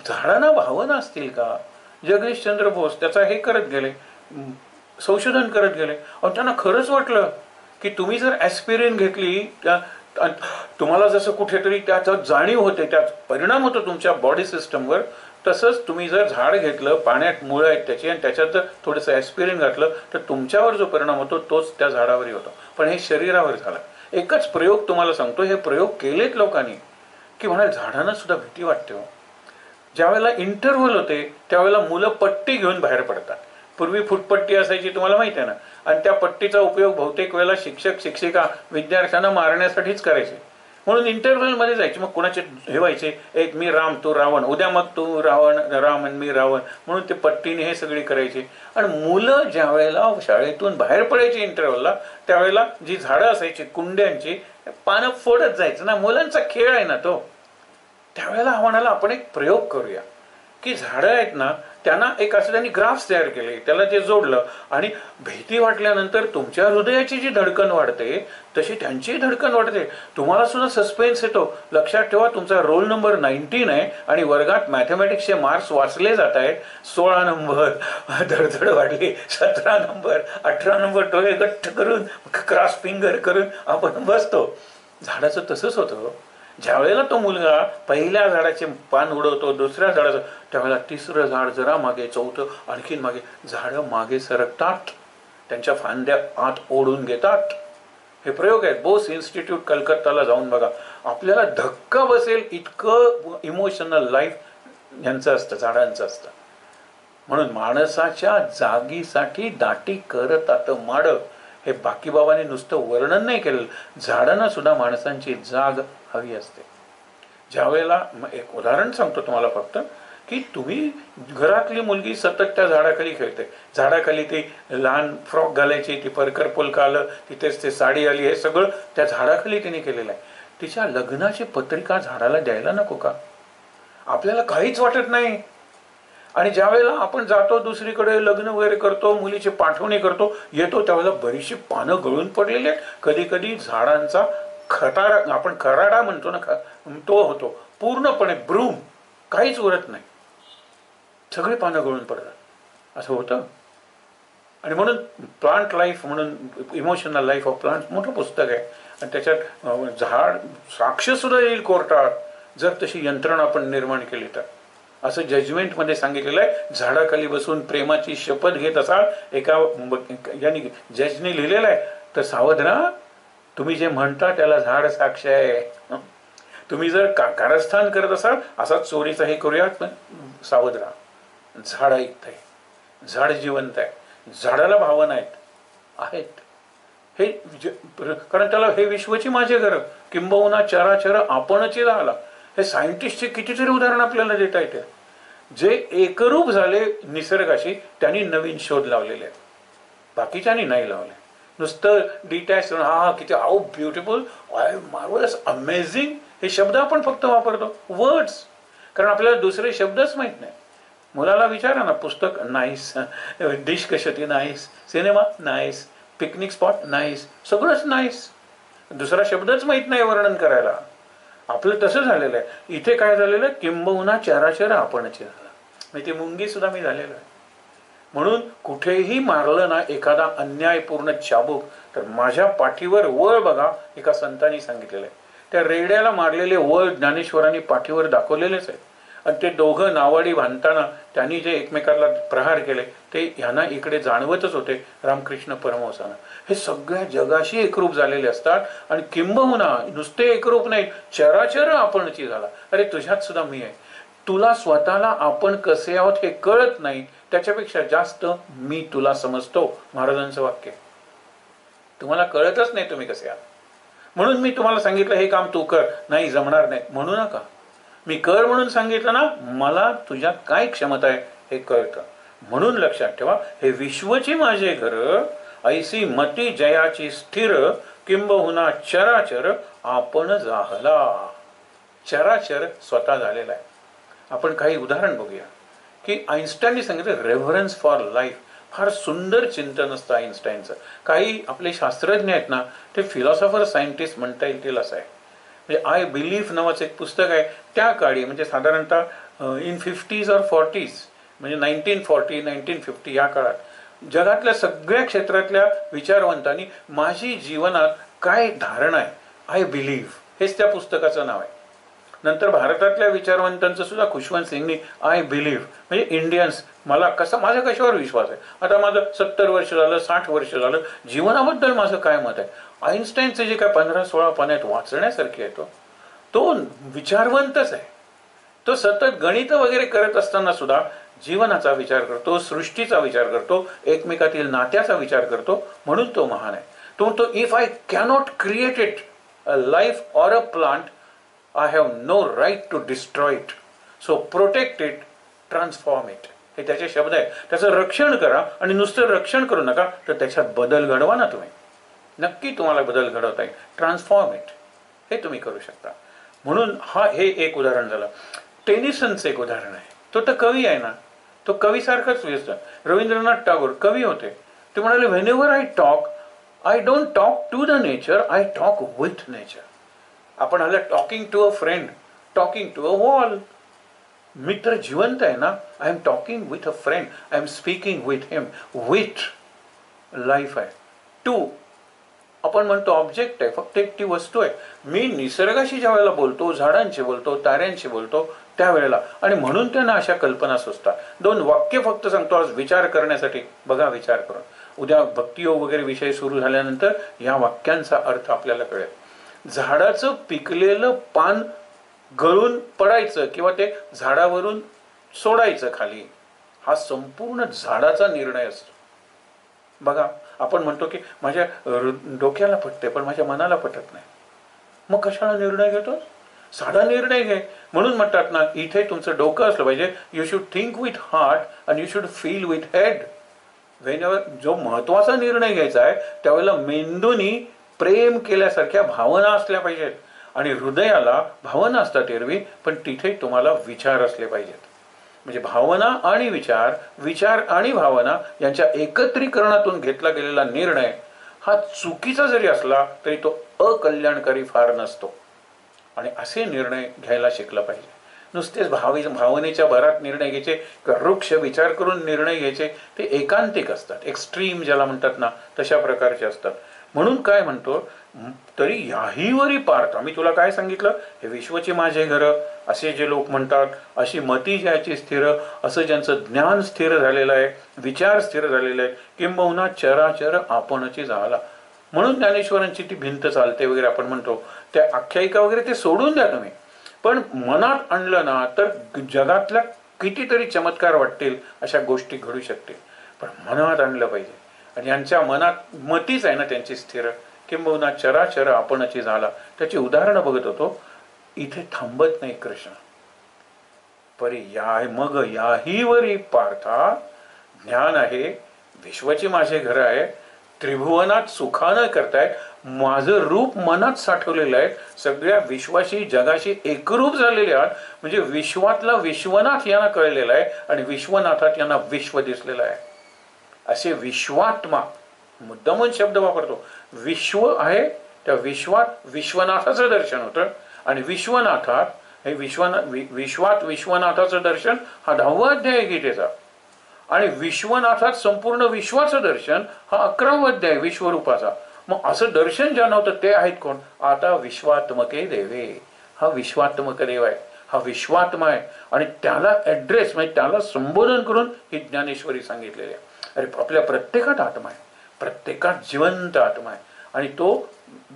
झाडांना भावना असतील का? जगदीशचंद्र बोस त्याचा हे करत गेले, संशोधन करत गेले. त्यांना खरंच वाटलं की तुम्ही जर ॲस्पिरिन घेतली, तुम्हाला जसं कुठेतरी त्याचा जाणीव होते, त्याचा परिणाम होतो तुमच्या बॉडी सिस्टमवर, तसंच तुम्ही जर झाड घेतलं, पाण्यात मुळं आहेत त्याची, आणि त्याच्यात जर थोडंसं ॲस्पिरिन घातलं तर तुमच्यावर जो परिणाम होतो तोच त्या झाडावरही होतो. पण हे शरीरावर झालं. एकच प्रयोग तुम्हाला सांगतो, हे प्रयोग केलेत लोकांनी की म्हणाल झाडांना सुद्धा भीती वाटते. ज्यावेळेला इंटरव्हल होते त्यावेळेला मुलं पट्टी घेऊन बाहेर पडतात. पूर्वी फुटपट्टी असायची, तुम्हाला माहिती आहे ना, आणि त्या पट्टीचा उपयोग बहुतेक वेळेला शिक्षक शिक्षिका विद्यार्थ्यांना मारण्यासाठीच करायचे. म्हणून इंटरव्हलमध्ये जायचे, मग कोणाचे हे व्हायचे, एक मी राम तू रावण, उद्या मग तू रावण राम आणि मी रावण, म्हणून ते पट्टीने हे सगळी करायची. आणि मुलं ज्या वेळेला शाळेतून बाहेर पडायची इंटरव्हलला, त्यावेळेला जी झाडं असायची कुंड्यांची, पानं फोडत जायचं ना, मुलांचा खेळ आहे ना तो. त्यावेळेला म्हणाला आपण एक प्रयोग करूया की झाडं आहेत ना, त्यांना एक असं त्यांनी ग्राफ्स तयार केले, त्याला ते जोडलं, आणि भीती वाटल्यानंतर तुमच्या हृदयाची जी धडकन वाढते तशी त्यांचीही धडकन वाढते. तुम्हाला सुद्धा सस्पेन्स येतो. लक्षात ठेवा, तुमचा रोल नंबर 19 आहे आणि वर्गात मॅथमॅटिक्सचे मार्क्स वाचले जात आहेत. 16 नंबर, धडधड वाढली, 17 नंबर, 18 नंबर, डोळे गठ्ठ करून क्रॉस फिंगर करून आपण बसतो. झाडाचं तसंच होतं. ज्या वेळेला तो मुलगा पहिल्या झाडाचे पान उडवतो, दुसऱ्या झाडाचं, त्यावेळेला तिसरं झाड जरा मागे, चौथं आणखीन मागे, झाडं मागे सरकतात, त्यांच्या फांद्या आत ओढून घेतात. हे प्रयोग आहेत. बोस इन्स्टिट्यूट कलकत्ताला जाऊन बघा, आपल्याला धक्का बसेल इतकं इमोशनल लाईफ यांचं असतं, झाडांचं असतं. म्हणून माणसाच्या जागीसाठी दाटी करतात माड, हे बाकी बाबांनी नुसतं वर्णन नाही केलं. झाडांना सुद्धा माणसांची जाग हवी असते. ज्या वेळेला एक उदाहरण सांगतो तुम्हाला फक्त, की तुम्ही घरातली मुलगी सतत त्या झाडाखाली खेळते, झाडाखाली ती लहान फ्रॉक घालायची, ती परकर पुलका आलं, तिथेच ते साडी आली, हे सगळं त्या झाडाखाली तिने केलेलं आहे. तिच्या लग्नाची पत्रिका झाडाला द्यायला नको का? आपल्याला काहीच वाटत नाही. आणि ज्या वेळेला आपण जातो दुसरीकडे, लग्न वगैरे करतो, मुलीची पाठवणी करतो, येतो त्यावेळेला बरीचशी पानं गळून पडलेली आहेत. कधी कधी झाडांचा खटारा, आपण खराडा म्हणतो ना, तो होतो पूर्णपणे, ब्रूम, काहीच उरत नाही, सगळी पानं गळून पडतात, असं होतं. आणि म्हणून प्लांट लाईफ म्हणून इमोशनल लाईफ ऑफ प्लांट मोठं पुस्तक आहे. आणि त्याच्यात झाड साक्ष सुद्धा येईल कोर्टात जर तशी यंत्रणा आपण निर्माण केली तर. असं जजमेंटमध्ये सांगितलेलं आहे, झाडाखाली बसून प्रेमाची शपथ घेत असाल, एका यांनी जजने लिहिलेलं आहे, तर सावध राहा, तुम्ही जे म्हणता त्याला झाड साक्ष आहे. तुम्ही जर कारस्थान करत असाल, असा चोरीचा हे करूया, पण सावध राहा, झाड ऐकत आहे, झाड जिवंत आहे, झाडाला भावना आहेत. हे कारण त्याला हे विश्वची माझे घर, किंबहुना चराचर आपणची झाला. हे सायंटिस्टचे कितीतरी उदाहरण आपल्याला देता येते. जे एकरूप झाले निसर्गाशी, त्यांनी नवीन शोध लावलेले आहेत, बाकीच्यांनी नाही लावले. नुसतं डिटॅच, हा किती हाऊ ब्युटिफुल, मार्वलस, अमेझिंग, हे शब्द आपण फक्त वापरतो, वर्ड्स, कारण आपल्याला दुसरे शब्दच माहीत नाही. मुलाला विचारा ना, पुस्तक नाईस, डिश कशी होती nice, cinema nice, picnic spot nice, सगळंच नाईस, दुसरा शब्दच माहीत नाही वर्णन करायला. आपलं तसं झालेलं आहे. इथे काय झालेलं आहे, किंबहुना चराचर आपणचे झाला, म्हणजे ते मुंगी सुद्धा मी झालेलो आहे. म्हणून कुठेही मारलं ना एखादा अन्यायपूर्ण चाबूक, तर माझ्या पाठीवर वळ बघा, एका संतांनी सांगितलेलं आहे. त्या रेड्याला मारलेले वळ ज्ञानेश्वरांनी पाठीवर दाखवलेलेच आहे. आणि ते दोघं नावाडी बांधताना त्यांनी जे एकमेकाला प्रहार केले ते ह्यांना इकडे जाणवतच होते, रामकृष्ण परमहंसांना. हे सगळ्या जगाशी एकरूप झालेले असतात. आणि किंबहुना नुसते एकरूप नाही, चराचर आपणची झाला. अरे तुझ्यात सुद्धा मी आहे. तुला स्वतःला आपण कसे आहोत हे कळत नाही, त्याच्यापेक्षा जास्त मी तुला समजतो, महाराजांचं वाक्य. तुम्हाला कळतच नाही तुम्ही कसे आहात. म्हणून मी तुम्हाला सांगितलं हे काम तू कर, नाही जमणार नाही म्हणू नका. मी कर म्हणून सांगितलं ना, मला तुझ्यात काय क्षमता आहे हे कळतं. म्हणून लक्षात ठेवा, हे विश्वची माझे घर, ऐसी मती जयाची स्थिर, किंबहुना चराचर आपण जाहला. चराचर स्वतः झालेला आहे. आपण काही उदाहरण बघूया की आईन्स्टाईनने सांगितलं रेव्हरन्स फॉर लाईफ. फार सुंदर चिंतन असतं आईन्स्टाईनचं. काही आपले शास्त्रज्ञ आहेत ना, ते फिलॉसॉफर सायंटिस्ट म्हणता येतील असं आहे. म्हणजे आय बिलीव्ह नावाचं एक पुस्तक आहे. त्या काळी म्हणजे साधारणतः इन 50s और 40s, म्हणजे 1940 1950 या काळात जगातल्या सगळ्या क्षेत्रातल्या विचारवंतांनी माझी जीवनात काय धारणा आहे, आय बिलीव्ह, हेच त्या पुस्तकाचं नाव आहे. नंतर भारतातल्या विचारवंतांचं सुद्धा खुशवंत सिंगनी आय बिलीव्ह, म्हणजे इंडियन्स, मला माझा कशावर विश्वास आहे, आता माझं 70 वर्ष झालं 60 वर्ष झालं, जीवनाबद्दल माझं काय मत आहे. आईन्स्टाईनचे जे काय 15-16 पाण्यात वाचण्यासारखे आहे, तो विचारवंतच आहे. तो सतत गणित वगैरे करत असताना सुद्धा जीवनाचा विचार करतो, सृष्टीचा विचार करतो, एकमेकातील नात्याचा विचार करतो, म्हणून तो महान आहे. तो if I cannot create it a life or a plant, I have no right to destroy it. So protect it, transform it. हे त्याचे शब्द आहे. त्याचं रक्षण करा आणि नुसतं रक्षण करू नका, तर त्याच्यात बदल घडवा ना तुम्ही. नक्की तुम्हाला बदल घडवता येईल. ट्रान्सफॉर्म इट, हे तुम्ही करू शकता. म्हणून हे एक उदाहरण झालं. टेनिसनचं एक उदाहरण आहे. तो तर कवी आहे ना, तो कवीसारखाच व्यस्त. रवींद्रनाथ टागोर कवी होते. ते म्हणाले, whenever I talk, I don't talk to the nature, I talk with nature. आपण आलं talking to a friend, talking to a wall. मित्र जिवंत आहे ना, I am talking with a friend, I am speaking with him. With life आहे. टू आपण म्हणतो ऑब्जेक्ट आहे, फक्त एकटी वस्तू आहे. मी निसर्गाशी ज्या वेळेला बोलतो, झाडांशी बोलतो, ताऱ्यांशी बोलतो त्यावेळेला, आणि म्हणून त्यांना अशा कल्पना सुचतात. 2 वाक्य फक्त सांगतो आज विचार करण्यासाठी. बघा विचार करून, उद्या भक्तियोग वगैरे विषय सुरू झाल्यानंतर या वाक्यांचा अर्थ आपल्याला कळेल. झाडाचं पिकलेलं पान गळून पडायचं किंवा ते झाडावरून सोडायचं खाली, हा संपूर्ण झाडाचा निर्णय असतो. बघा आपण म्हणतो की माझ्या डोक्याला पटते पण माझ्या मनाला पटत नाही, मग कशाला निर्णय घेतो? साधा निर्णय घे. म्हणून म्हणतात ना, इथे तुमचं डोकं असलं पाहिजे. You should think with heart and you should feel with head. Wien जो महत्वाचा निर्णय घ्यायचा आहे त्यावेळेला मेंदूनी प्रेम केल्यासारख्या भावना असल्या पाहिजेत, आणि हृदयाला भावना असतात एरवी, पण तिथे तुम्हाला विचार असले पाहिजेत. म्हणजे भावना आणि विचार, विचार आणि भावना यांच्या एकत्रीकरणातून घेतला गेलेला निर्णय हा चुकीचा जरी असला तरी तो अकल्याणकारी फार नसतो. आणि असे निर्णय घ्यायला शिकला पाहिजे. नुसतेच भावनेच्या भरात निर्णय घ्यायचे, वृक्ष विचार करून निर्णय घ्यायचे, ते एकांतिक असतात. एक्स्ट्रीम ज्याला म्हणतात ना, तशा प्रकारचे असतात. म्हणून काय म्हणतो, तरी याहीवरी पार्थ. मी तुला काय सांगितलं, हे विश्वची माझे घर असे जे लोक म्हणतात, अशी मती ज्याची स्थिर, असं ज्यांचं ज्ञान स्थिर झालेलं आहे, विचार स्थिर झालेले आहे, किंबहुना चराचर आपणची झाला. म्हणून ज्ञानेश्वरांची ती भिंत चालते वगैरे आपण म्हणतो, त्या आख्यायिका वगैरे ते सोडून द्या तुम्ही. पण मनात आणलं ना तर जगातल्या कितीतरी चमत्कार वाटतील, अशा गोष्टी घडू शकतील. पण मनात आणलं पाहिजे. आणि यांच्या मनात मतीच आहे ना त्यांची स्थिर, किंबहुना चराचर आपणची झाला. त्याची उदाहरणं बघत होतो. इथे थांबत नाही कृष्ण. परी मग याहीवरी पार्था, ज्ञान आहे, विश्वाची माझे घर आहे, त्रिभुवनात सुखानं करतायत, माझं रूप मनात साठवलेलं आहे, सगळ्या विश्वाशी जगाशी एकरूप झालेले आहात. म्हणजे विश्वातला विश्वनाथ यांना कळलेला आहे आणि विश्वनाथात यांना विश्व दिसलेलं आहे. असे विश्वात्मा, मुद्दामून शब्द वापरतो. विश्व आहे, त्या विश्वात विश्वनाथाचं दर्शन होतं, आणि विश्वनाथात हे विश्वात विश्वनाथाचं दर्शन हा 10वा अध्याय आहे गीतेचा, आणि विश्वनाथात संपूर्ण विश्वाचं दर्शन हा 11वा अध्याय विश्वरूपाचा. मग असं दर्शन ज्यांना होतं ते आहेत कोण? आता विश्वात्मके देवे. हा विश्वात्मक देव आहे, हा विश्वात्मा आहे, आणि त्याला ऍड्रेस म्हणजे त्याला संबोधन करून ही ज्ञानेश्वरी सांगितलेली आहे. अरे आपल्या प्रत्येकात आत्मा आहे, प्रत्येकात जिवंत आत्मा आहे, आणि तो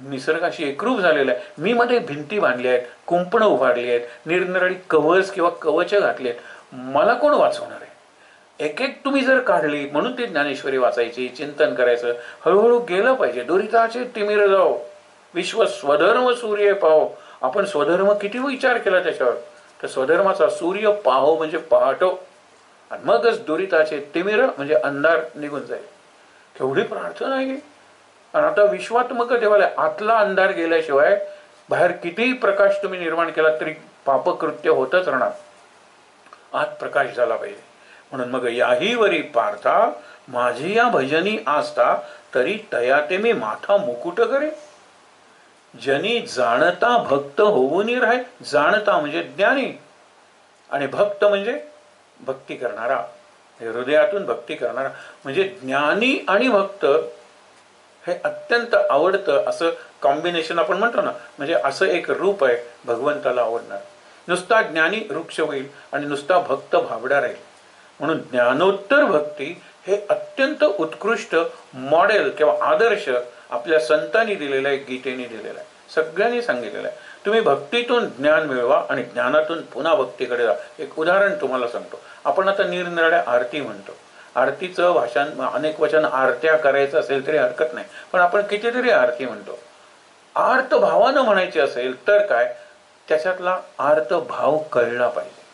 निसर्गाशी एकरूप झालेला आहे. मी मध्ये भिंती बांधल्या आहेत, कुंपणं उभारली आहेत, निरनिराळी कवच किंवा कवच घातली आहेत. मला कोण वाचवणार आहे? एक एक तुम्ही जर काढली, म्हणून ती ज्ञानेश्वरी वाचायची, चिंतन करायचं, हळूहळू गेलं पाहिजे. दुरिताचे तिमिर जाओ, विश्व स्वधर्म सूर्य पाहो. आपण स्वधर्म किती विचार केला त्याच्यावर. तर स्वधर्माचा सूर्य पाहो म्हणजे पहाटो, आणि मगच दुरिताचे तिमिर म्हणजे अंधार निघून जाईल. केवढी प्रार्थना आहे. आणि आता विश्वात्मक देवाला आतला अंधार गेल्याशिवाय बाहेर कितीही प्रकाश तुम्ही निर्माण केला तरी पापकृत्य होतच राहणार. आत प्रकाश झाला पाहिजे. म्हणून मग याही वरी पार्था माझी या भजनी आस्था तरी तया ते मी माथा मुकुट करे. जनी जाणता भक्त होऊन राहे. जाणता म्हणजे ज्ञानी, आणि भक्त म्हणजे भक्ती करणारा, हृदयातून भक्ती करणारा. म्हणजे ज्ञानी आणि भक्त हे अत्यंत आवडतं असं कॉम्बिनेशन आपण म्हणतो ना. म्हणजे असं एक रूप आहे भगवंताला आवडणार. नुसता ज्ञानी वृक्ष होईल आणि नुसता भक्त भाबडा राहील. म्हणून ज्ञानोत्तर भक्ती हे अत्यंत उत्कृष्ट मॉडेल किंवा आदर्श आपल्या संतांनी दिलेला आहे, गीतेने दिलेला आहे, सगळ्यांनी सांगितलेलं आहे. तुम्ही भक्तीतून ज्ञान मिळवा आणि ज्ञानातून पुन्हा भक्तीकडे जा. एक उदाहरण तुम्हाला सांगतो. आपण आता निरनिराळ्या आरती म्हणतो. आरतीचं भाषण अनेक वचन आरत्या करायचं असेल तरी हरकत नाही, पण आपण कितीतरी आरती म्हणतो. आर्त भावानं म्हणायची असेल तर काय, त्याच्यातला आर्त भाव कळला पाहिजे.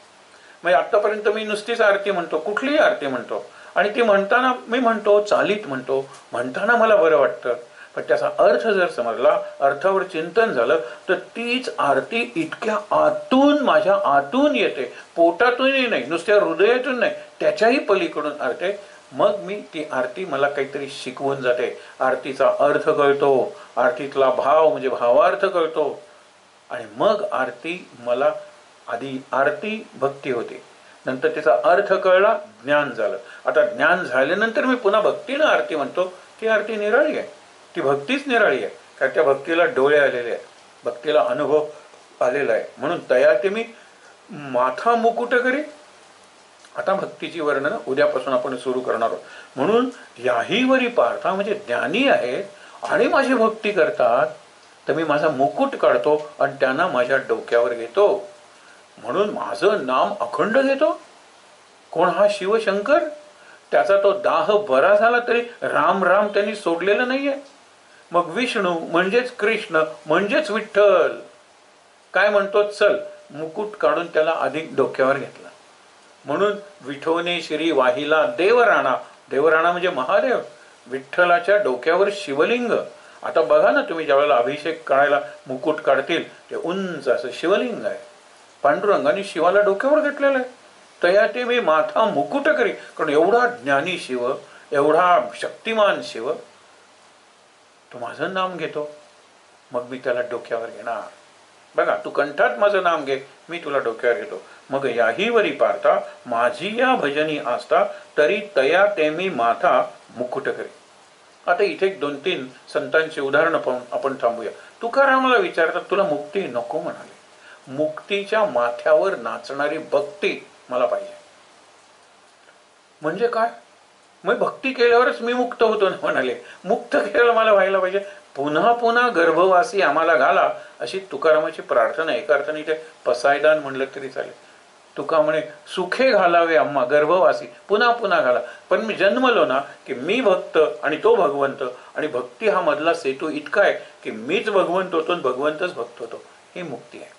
म्हणजे आतापर्यंत मी नुसतीच आरती म्हणतो, कुठलीही आरती म्हणतो, आणि ती म्हणताना मी म्हणतो, चालीत म्हणतो, म्हणताना मला बरं वाटतं, पण त्याचा अर्थ जर समजला, अर्थावर चिंतन झालं, तर तीच आरती इतक्या आतून, माझ्या आतून येते, पोटातूनही नाही, नुसत्या हृदयातून नाही, त्याच्याही पलीकडून अर्थे. मग मी ती आरती मला काहीतरी शिकवून जाते. आरतीचा अर्थ कळतो, आरतीतला भाव म्हणजे भावार्थ कळतो, आणि मग आरती मला, आधी आरती भक्ती होते, नंतर त्याचा अर्थ कळला, ज्ञान झालं. आता ज्ञान झाल्यानंतर मी पुन्हा भक्तीनं आरती म्हणतो. ती आरती निराळी आहे, ती भक्तीच निराळी आहे, कारण त्या भक्तीला डोळे आलेले आहेत, भक्तीला अनुभव आलेला आहे. म्हणून तया ते मी माथा मुकुट करी. आता भक्तीची वर्णन उद्यापासून आपण सुरू करणार आहोत. म्हणून याही वरी पार्था म्हणजे ज्ञानी आहेत आणि माझी भक्ती करतात, तर मी माझा मुकुट काढतो आणि त्यांना माझ्या डोक्यावर घेतो. म्हणून माझं नाम अखंड घेतो. कोण हा शिवशंकर? त्याचा तो दाह बरा झाला तरी राम राम त्यांनी सोडलेलं नाहीये. मग विष्णू म्हणजेच कृष्ण म्हणजेच विठ्ठल काय म्हणतो, चल मुकुट काढून त्याला अधिक डोक्यावर घेतला. म्हणून विठोने श्री वाहिला देवराणा. देवराणा म्हणजे महादेव. विठ्ठलाच्या डोक्यावर शिवलिंग. आता बघा ना, तुम्ही ज्यावेळेला अभिषेक करायला मुकुट काढतील, ते उंच असं शिवलिंग आहे. पांडुरंगाने शिवाला डोक्यावर घेतलेलं आहे. तया ते मी माथा मुकुट करी. कारण एवढा ज्ञानी शिव, एवढा शक्तिमान शिव, तो माझं नाम घेतो, मग मी त्याला डोक्यावर घेणार. बघा, तू कंठात माझं नाम घे, मी तुला डोक्यावर घेतो. मग याही वरी पार्था माझी या भजनी आस्था तरी तया ते मी माथा मुकुट करी. आता इथे 2-3 संतांची उदाहरणं पाहून आपण थांबूया. तुकारामाला विचारतात, तुला मुक्ती नको म्हणाले. मुक्तीच्या माथ्यावर नाचणारी भक्ती मला पाहिजे. म्हणजे काय? मग भक्ती केल्यावरच मी मुक्त होतो ना म्हणाले. मुक्त केलं मला व्हायला पाहिजे. पुन्हा पुन्हा गर्भवासी आम्हाला घाला, अशी तुकारामाची प्रार्थना. एका अर्थाने इथे पसायदान म्हणलं तरी चालेल. तुका म्हणे, सुखे घालावे आम्हा गर्भवासी, पुन्हा पुन्हा घाला. पण मी जन्मलो ना की मी भक्त आणि तो भगवंत, आणि भक्ती हा मधला सेतू इतका आहे की मीच भगवंत होतो आणि भगवंतच भक्त होतो. ही मुक्ती आहे,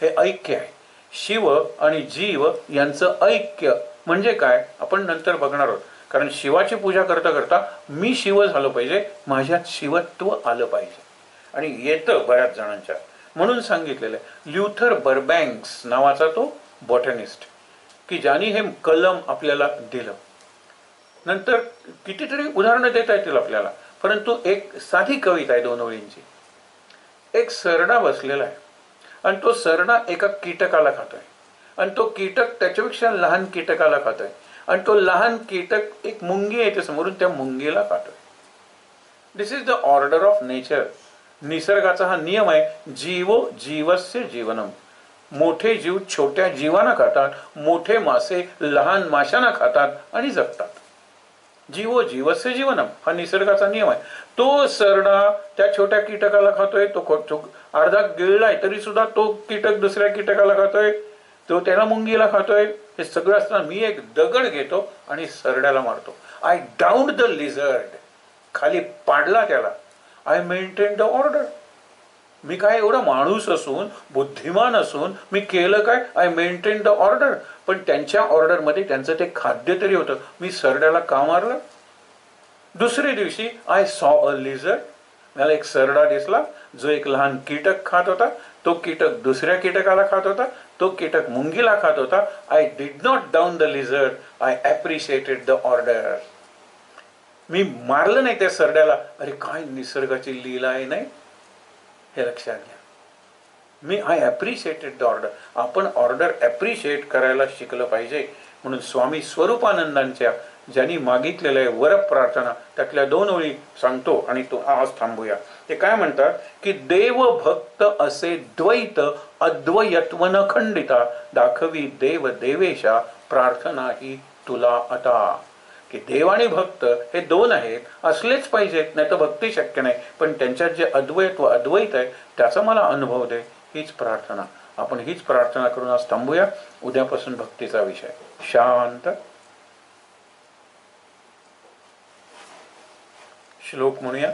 हे ऐक्य आहे. शिव आणि जीव यांचं ऐक्य म्हणजे काय आपण नंतर बघणार आहोत. कारण शिवाची पूजा करता करता मी शिव झालो पाहिजे, माझ्यात शिवत्व आलं पाहिजे, आणि येतं बऱ्याच जणांच्या. म्हणून सांगितलेलं आहे. ल्युथर बर्बँक्स नावाचा तो बॉटनिस्ट, की ज्यांनी हे कलम आपल्याला दिलं. नंतर कितीतरी उदाहरणं देता येतील आपल्याला, परंतु एक साधी कविता आहे 2 ओळींची. एक सरडा बसलेला आहे आणि तो सरडा एका कीटकाला खातोय, आणि तो कीटक त्याच्यापेक्षा लहान कीटकाला खातोय, आणि तो लहान कीटक एक मुंगी येते समोरून, त्या मुंगीला खातोय. This is the order of nature. निसर्गाचा हा नियम आहे. जीवो जीवस्य जीवनम. मोठे जीव छोट्या जीवांना खातात, मोठे मासे लहान माशांना खातात आणि जगतात. जीवो जीवस्य जीवनम हा निसर्गाचा नियम आहे. तो सरडा त्या छोट्या कीटकाला खातोय, तो अर्धा गिळलाय तरी सुद्धा तो कीटक दुसऱ्या कीटकाला खातोय, तो त्याला मुंगीला खातोय. हे सगळं असताना मी एक दगड घेतो आणि सरड्याला मारतो. I downed the lizard. खाली पाडला त्याला. I maintain the order. मी काय एवढा माणूस असून बुद्धिमान असून मी केलं काय, आय मेंटेन द ऑर्डर. पण त्यांच्या ऑर्डरमध्ये त्यांचं ते खाद्य तरी होतं. मी सरड्याला का मारलं? दुसऱ्या दिवशी आय सॉ अ लिझर्ड, मला एक सरडा दिसला जो एक लहान कीटक खात होता. तो कीटक दुसऱ्या कीटकाला खात होता, तो कीटक मुंगीला खात होता. I did not down the lizard, I appreciated the order. मी मारलं नाही त्या सरड्याला. अरे काय निसर्गाची लीला आहे, नाही हे लक्षात घ्या. मी आय ॲप्रिशिएटेड द ऑर्डर. आपण ऑर्डर ॲप्रिशिएट करायला शिकलं पाहिजे. म्हणून स्वामी स्वरूपानंदांच्या ज्यांनी मागितलेलं आहे वर प्रार्थना, त्यातल्या 2 ओळी सांगतो आणि तो आज थांबूया. ते काय म्हणतात की देव भक्त असे द्वैत अद्वयत्व न खंडिता, दाखवी देव देवेशा प्रार्थना ही तुला आता. की देव आणि भक्त हे 2 आहेत, असलेच पाहिजेत, नाही तर भक्ती शक्य नाही. पण त्यांच्यात जे अद्वैत व अद्वैत आहे त्याचा मला अनुभव दे, हीच प्रार्थना. आपण हीच प्रार्थना करून आज थांबूया. उद्यापासून भक्तीचा विषय. शांत. श्लोक म्हणूया.